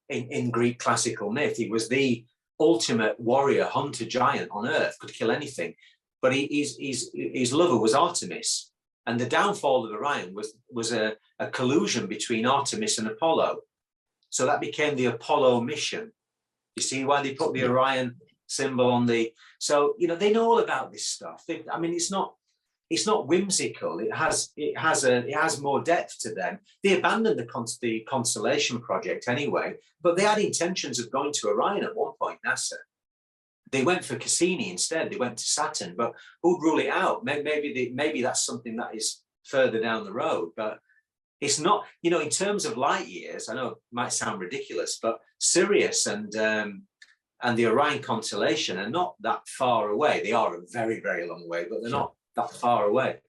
in Greek classical myth. He was the ultimate warrior, hunter giant on earth, could kill anything. But his lover was Artemis, and the downfall of Orion was a collusion between Artemis and Apollo. So that became the Apollo mission. You see why they put the Orion symbol on the, so you know they know all about this stuff. I mean, it's not whimsical. It has more depth to them. They abandoned the Constellation project anyway, but they had intentions of going to Orion at one point. NASA. They went for Cassini instead. They went to Saturn, but who'd rule it out? Maybe that's something that is further down the road, but it's not. You know, in terms of light years, I know it might sound ridiculous, but Sirius and and the Orion constellation are not that far away. They are a very, very long way, but they're not that far away.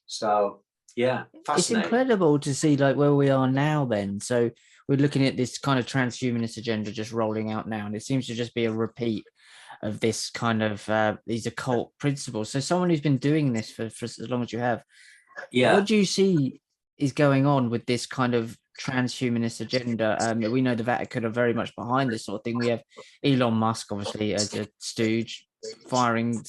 So yeah, fascinating. It's incredible to see like where we are now then. So we're looking at this kind of transhumanist agenda just rolling out now, and it seems to just be a repeat of this kind of these occult principles. So someone who's been doing this for as long as you have, what do you see is going on with this kind of transhumanist agenda? We know the Vatican are very much behind this sort of thing. We have Elon Musk, obviously, as a stooge, firing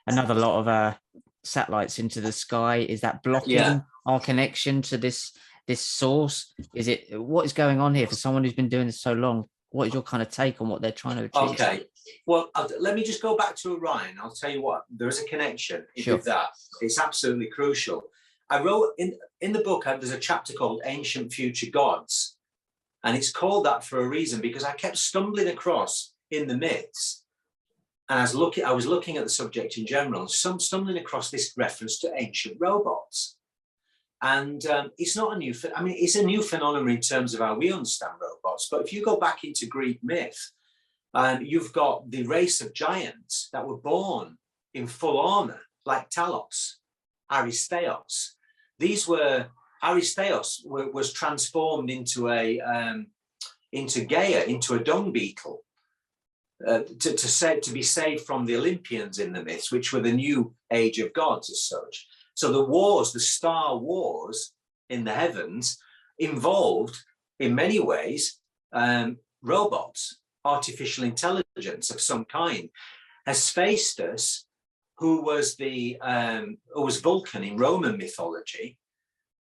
another lot of satellites into the sky. Is that blocking our connection to this source? What is going on here for someone who's been doing this so long? What is your kind of take on what they're trying to achieve? Okay, well, let me just go back to Orion. I'll tell you what, there is a connection with that. It's absolutely crucial. I wrote in the book, there's a chapter called Ancient Future Gods, and it's called that for a reason, because I kept stumbling across in the myths, and I was looking at the subject in general, stumbling across this reference to ancient robots. And it's not a new, it's a new phenomenon in terms of how we understand robots. But if you go back into Greek myth, you've got the race of giants that were born in full armor, like Talos, Aristeos. Aristeos was transformed into into Gaia, into a dung beetle, to be saved from the Olympians in the myths, which were the new age of gods as such. So the Star Wars in the heavens involved, in many ways, robots, artificial intelligence of some kind. Hephaestus, who was Vulcan in Roman mythology,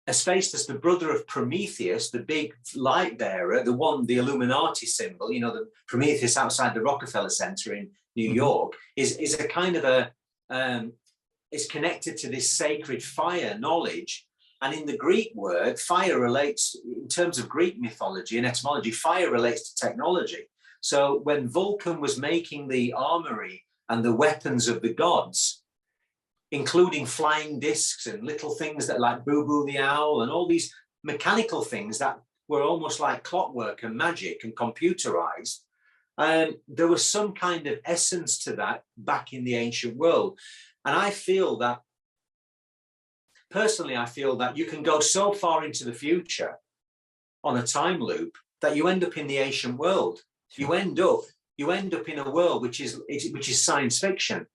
Hephaestus, the brother of Prometheus, the big light bearer, the Illuminati symbol, the Prometheus outside the Rockefeller Center in New York, is a kind of is connected to this sacred fire knowledge. And in the Greek word, fire relates, in terms of Greek mythology and etymology, fire relates to technology. So when Vulcan was making the armory and the weapons of the gods, including flying discs and little things that like Boo Boo the Owl and all these mechanical things that were almost like clockwork and magic and computerized, there was some kind of essence to that back in the ancient world. And I feel that, personally, you can go so far into the future on a time loop that you end up in the ancient world. You end up in a world which is science fiction,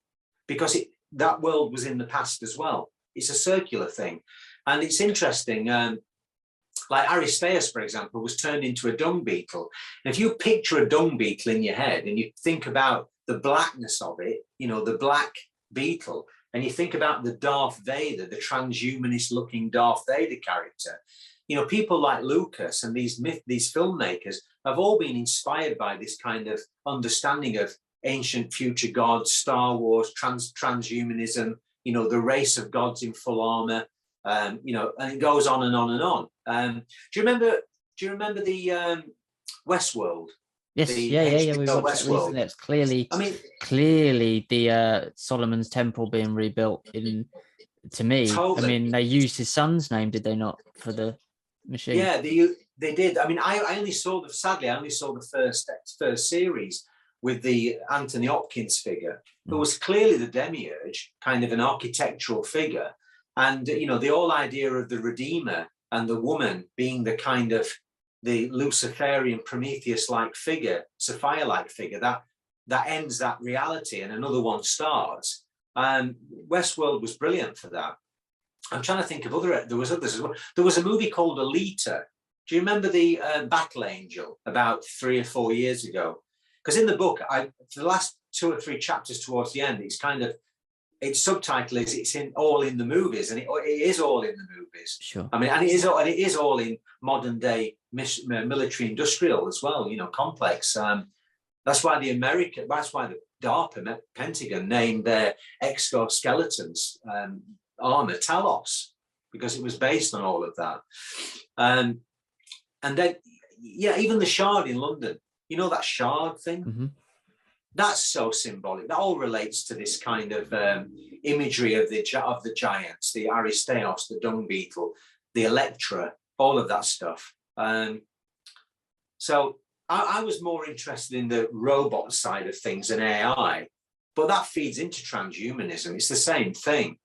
because that world was in the past as well. It's a circular thing. And it's interesting, like Aristeus, for example, was turned into a dung beetle. And if you picture a dung beetle in your head and you think about the blackness of it, the black beetle, and you think about the Darth Vader, the transhumanist looking Darth Vader character, people like Lucas and these filmmakers have all been inspired by this kind of understanding of ancient future gods, Star Wars, transhumanism, the race of gods in full armor, and it goes on and on and on. Do you remember the Westworld? Yes, yeah. We watched it recently. It's clearly the Solomon's Temple being rebuilt. To me, totally. They used his son's name, did they not, for the machine? Yeah, they did. I only saw the first series with the Anthony Hopkins figure, who was clearly the demiurge, kind of an architectural figure, and the whole idea of the Redeemer and the woman being the kind of the Luciferian Prometheus-like figure, Sophia-like figure, that ends that reality and another one starts. Westworld was brilliant for that. I'm trying to think of there was others as well. There was a movie called Alita. Do you remember the Battle Angel about 3 or 4 years ago? Because in the book, for the last 2 or 3 chapters towards the end, its subtitle is "It's all in the movies," and it is all in the movies. Sure. And it is all in modern day military industrial as well. Complex. That's why the DARPA Pentagon named their exoskeletons armor Talos, because it was based on all of that. And then, even the Shard in London. That shard thing? That's so symbolic. That all relates to this kind of imagery of the giants, the Aristeos, the dung beetle, the Electra, all of that stuff. So I was more interested in the robot side of things and AI, but that feeds into transhumanism. It's the same thing.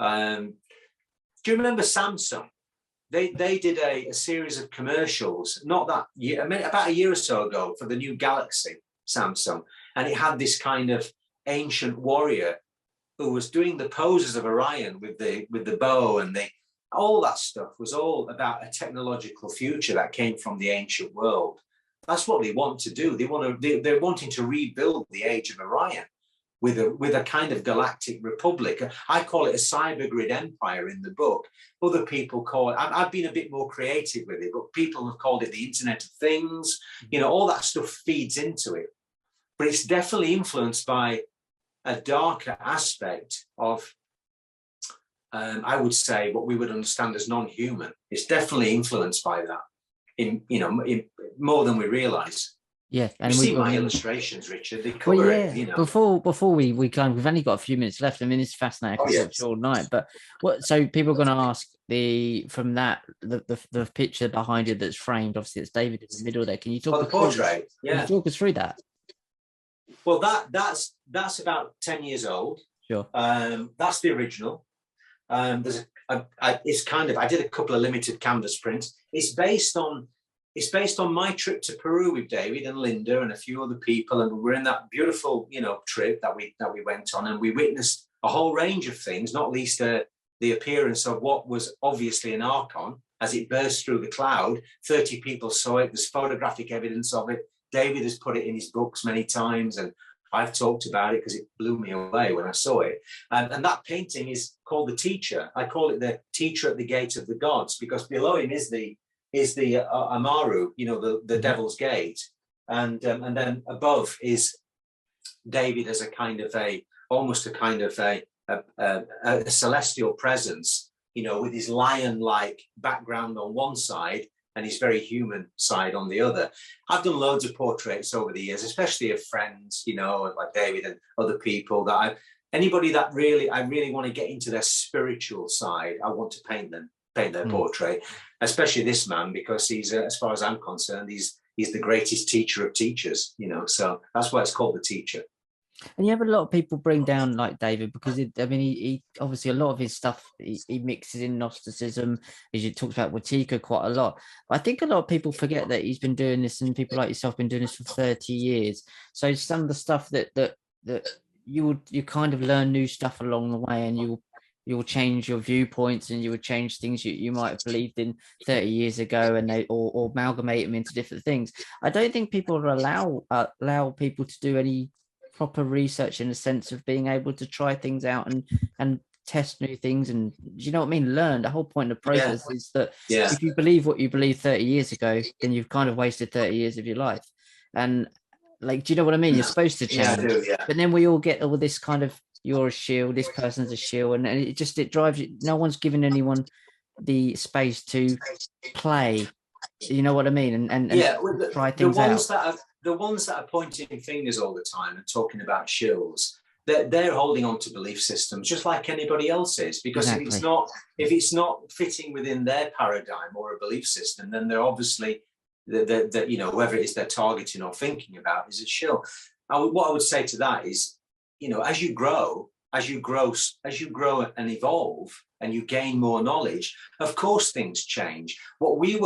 Do you remember Samsung? They did a series of commercials, not that year, I mean, about a year or so ago, for the new Galaxy Samsung, and it had this kind of ancient warrior who was doing the poses of Orion with the bow, and all that stuff was all about a technological future that came from the ancient world. That's what they want to do. They're wanting to rebuild the age of Orion with a kind of galactic republic. I call it a cyber grid empire in the book. Other people call it, I've been a bit more creative with it, but people have called it the Internet of Things. You know, all that stuff feeds into it. But it's definitely influenced by a darker aspect of, I would say, what we would understand as non-human. It's definitely influenced by that, in more than we realise. Yeah, and you see my illustrations, Richard. They cover it. You know, before we kind of, we've only got a few minutes left. I mean, it's fascinating. I could watch all night. But what? So people are going to ask the picture behind it that's framed. Obviously, it's David in the middle there. Can you talk? The portrait. Can you talk us through that? Well, that's about 10 years old. Sure. That's the original. It's kind of, I did a couple of limited canvas prints. It's based on my trip to Peru with David and Linda and a few other people, and we were in that beautiful, trip that we went on, and we witnessed a whole range of things, not least the appearance of what was obviously an archon as it burst through the cloud. 30 people saw it. There's photographic evidence of it. David has put it in his books many times, and I've talked about it because it blew me away when I saw it. And that painting is called The Teacher. I call it the Teacher at the Gate of the Gods, because below him is the Amaru, the Devil's Gate, and then above is David as almost a kind of a celestial presence, with his lion-like background on one side and his very human side on the other. I've done loads of portraits over the years, especially of friends, like David and other people anybody that I really want to get into their spiritual side. I want to paint their portrait, especially this man, because he's, as far as I'm concerned, he's the greatest teacher of teachers, so that's why it's called The Teacher. And you have a lot of people bring down like David, because he obviously a lot of his stuff he mixes in Gnosticism, as you talked about Wetiko quite a lot. But I think a lot of people forget that he's been doing this, and people like yourself been doing this for 30 years. So some of the stuff that you kind of learn new stuff along the way, and you'll change your viewpoints, and you would change things you might have believed in 30 years ago, and they or amalgamate them into different things. I don't think people allow people to do any proper research in the sense of being able to try things out and test new things, and you know what I mean, learn. The whole point of the process is that if you believe what you believed 30 years ago, then you've kind of wasted 30 years of your life. And like, do you know what I mean? You're supposed to change, but then we all get all this kind of, you're a shield, this person's a shield, and it drives you. No one's giving anyone the space to play, you know what I mean, and try things out. The ones that are pointing fingers all the time and talking about shills, they're holding on to belief systems just like anybody else is, because if it's not fitting within their paradigm or a belief system, then they're obviously whoever it is they're targeting or thinking about is a shill. What I would say to that is, as you grow and evolve, and you gain more knowledge, of course things change. What we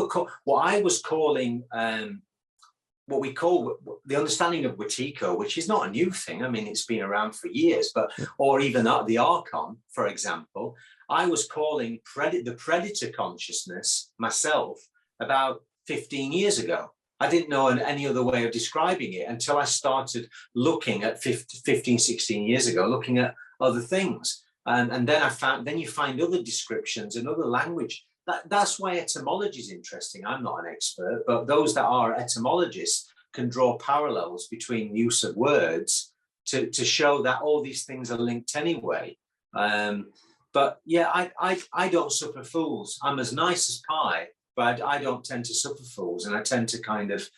call the understanding of Wetiko, which is not a new thing. I mean, it's been around for years, or even the Archon, for example, I was calling the predator consciousness myself about 15 years ago. I didn't know any other way of describing it until I started looking at 15, 16 years ago, looking at other things. And then you find other descriptions and other language. That's why etymology is interesting. I'm not an expert, but those that are etymologists can draw parallels between use of words to show that all these things are linked anyway. But yeah, I don't suffer fools. I'm as nice as pie, but I don't tend to suffer fools, and I tend to kind of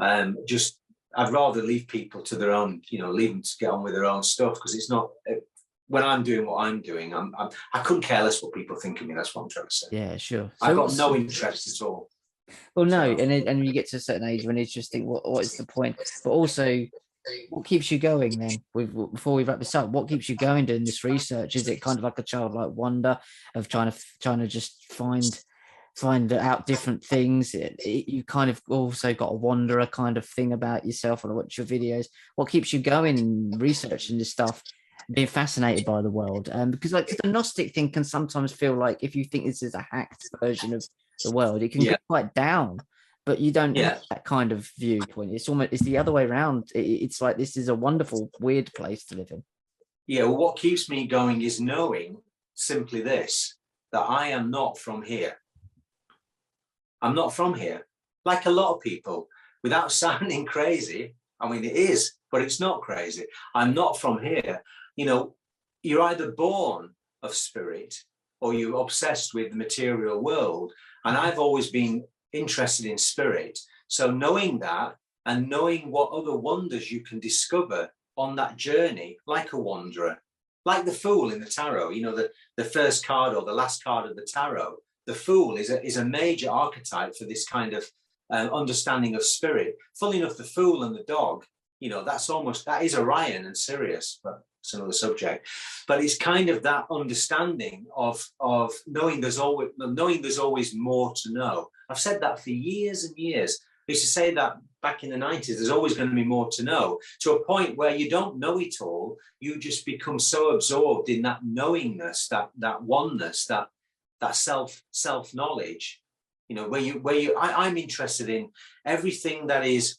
I'd rather leave people to their own, leave them to get on with their own stuff, because it's not. When I'm doing what I'm doing, I couldn't care less what people think of me. That's what I'm trying to say. Yeah, sure. I've got no interest at all. Well, no, So and you get to a certain age when it's just think, what is the point? But also, what keeps you going then? Before we wrap this up, what keeps you going doing this research? Is it kind of like a childlike wonder of trying to just find out different things? You kind of also got a wanderer kind of thing about yourself when I watch your videos. What keeps you going in researching this stuff? Being fascinated by the world, because like the Gnostic thing can sometimes feel like if you think this is a hacked version of the world, it can go yeah, quite down. But you don't have yeah, that kind of viewpoint. It's the other way around. It's like this is a wonderful, weird place to live in. yeah. Well, what keeps me going is knowing simply this, that I am not from here. I'm not from here. Like a lot of people, without sounding crazy, I mean, it is, but it's not crazy. I'm not from here. You know, you're either born of spirit or you're obsessed with the material world. And I've always been interested in spirit. So knowing that and knowing what other wonders you can discover on that journey, like a wanderer, like the Fool in the tarot, you know, the first card or the last card of the tarot, the Fool is a major archetype for this kind of understanding of spirit. Funnily enough, the Fool and the dog, you know, that is Orion and Sirius, but it's another subject. But it's kind of that understanding of knowing there's always more to know. I've said that for years and years. I used to say that back in the 90s, there's always going to be more to know, to a point where you don't know it all. You just become so absorbed in that knowingness, that oneness, that self-knowledge, you know, I'm interested in everything that is,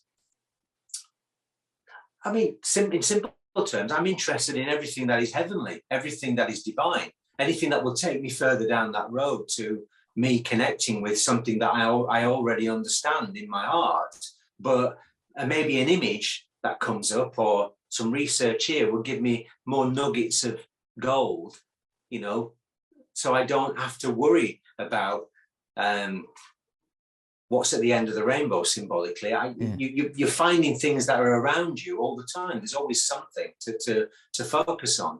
I mean, in simple terms, I'm interested in everything that is heavenly, everything that is divine, anything that will take me further down that road to me connecting with something that I already understand in my heart. But maybe an image that comes up or some research here will give me more nuggets of gold, you know, so I don't have to worry about what's at the end of the rainbow symbolically. You're finding things that are around you all the time. There's always something to focus on.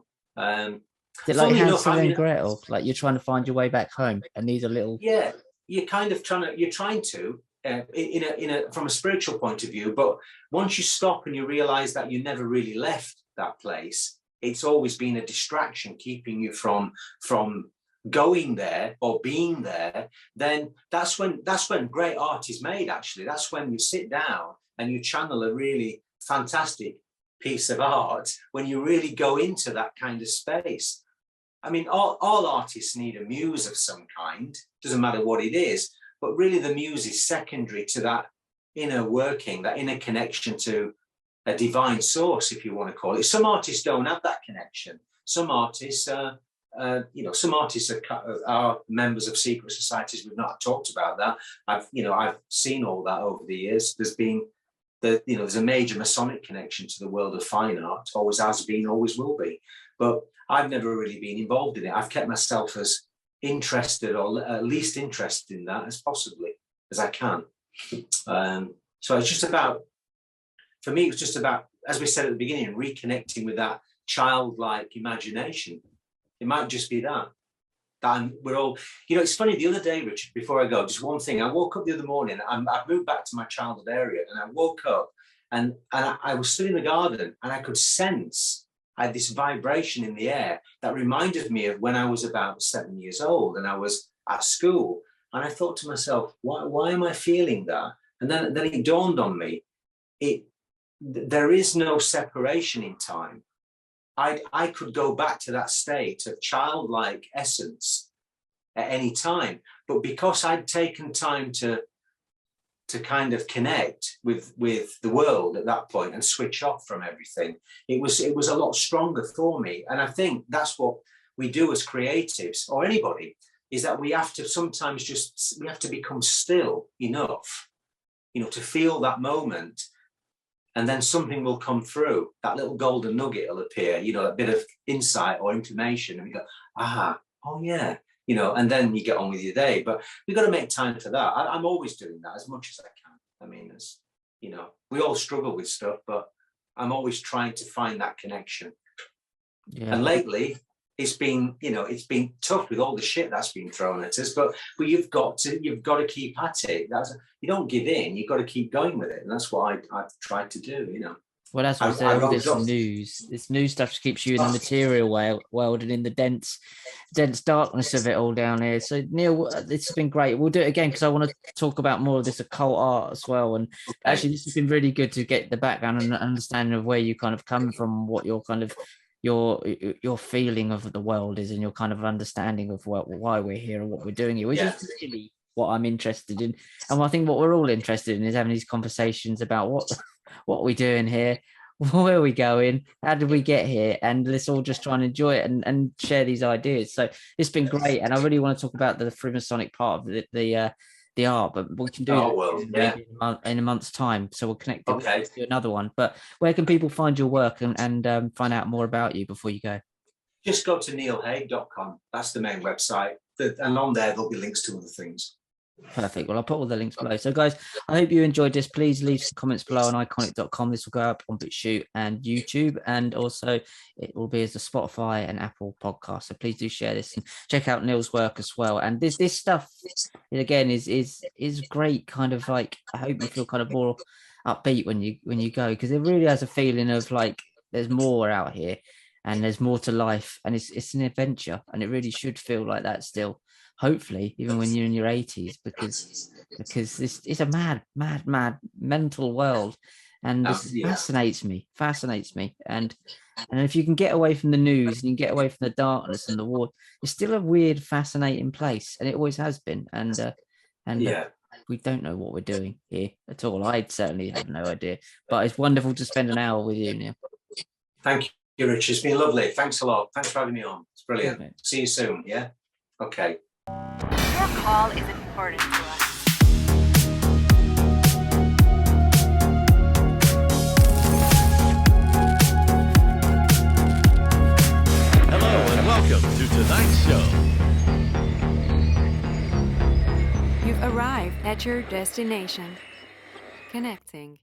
Is it like Hansel and Gretel? Like you're trying to find your way back home, and these are little. Yeah, you're kind of trying to from a spiritual point of view. But once you stop and you realize that you never really left that place, it's always been a distraction keeping you from going there or being there. Then that's when great art is made. Actually, that's when you sit down and you channel a really fantastic piece of art, when you really go into that kind of space. I mean, all artists need a muse of some kind, doesn't matter what it is, but really the muse is secondary to that inner working, that inner connection to a divine source, if you want to call it. Some artists don't have that connection. Some artists, some artists are members of secret societies. We've not talked about that. I've seen all that over the years. There's a major Masonic connection to the world of fine art, always has been, always will be. But I've never really been involved in it. I've kept myself as interested or at least interested in that as possibly as I can. So it's just about, for me, it's just about, as we said at the beginning, reconnecting with that childlike imagination. It might just be that we're all, it's funny, the other day, Richard, before I go, just one thing. I woke up the other morning, I've moved back to my childhood area, and I woke up and I was stood in the garden, and I could sense, I had this vibration in the air that reminded me of when I was about 7 years old and I was at school. And I thought to myself, why am I feeling that? And then it dawned on me, there is no separation in time. I could go back to that state of childlike essence at any time. But because I'd taken time to kind of connect with the world at that point and switch off from everything, it was a lot stronger for me. And I think that's what we do as creatives, or anybody, is that we have to sometimes we have to become still enough, to feel that moment. And then something will come through, that little golden nugget will appear, that bit of insight or information, and you go, oh yeah, and then you get on with your day. But we've got to make time for that. I'm always doing that as much as I can. I mean, we all struggle with stuff, but I'm always trying to find that connection. Yeah. And lately, it's been, it's been tough with all the shit that's been thrown at us, but you've got to keep at it. You don't give in. You've got to keep going with it, and that's what I've tried to do. Well, that's what I all this new stuff just keeps you in the material world and in the dense darkness of it all down here. So Neil, this has been great. We'll do it again because I want to talk about more of this occult art as well. And actually, this has been really good to get the background and understanding of where you kind of come from, what your kind of your feeling of the world is, and your kind of understanding of why we're here and what we're doing here, which is really what I'm interested in. And I think what we're all interested in is having these conversations about what we're doing here, where are we going, how did we get here, and let's all just try and enjoy it and share these ideas. So it's been great, and I really want to talk about the Freemasonic part of the art, but we can do that in a month's time. So we'll connect to another one. But where can people find your work and find out more about you before you go? Just go to neilhague.com. That's the main website, and on there there'll be links to other things. Perfect. Well, I'll put all the links below. So guys, I hope you enjoyed this. Please leave some comments below on iconic.com. This will go up on BitChute and YouTube, and also it will be as a Spotify and Apple podcast. So please do share this and check out Neil's work as well. And this stuff again is great. Kind of like, I hope you feel kind of more upbeat when you go, because it really has a feeling of like there's more out here and there's more to life, and it's an adventure, and it really should feel like that still. Hopefully, even when you're in your 80s, because this is a mad mental world, and this fascinates me. And if you can get away from the news and you can get away from the darkness and the war, it's still a weird, fascinating place, and it always has been. And we don't know what we're doing here at all. I certainly have no idea, but it's wonderful to spend an hour with you, Neil. Thank you, Rich. It's been lovely. Thanks a lot. Thanks for having me on. It's brilliant. Okay. See you soon. Yeah. Okay. Your call is important to us. Hello and welcome to tonight's show. You've arrived at your destination. Connecting.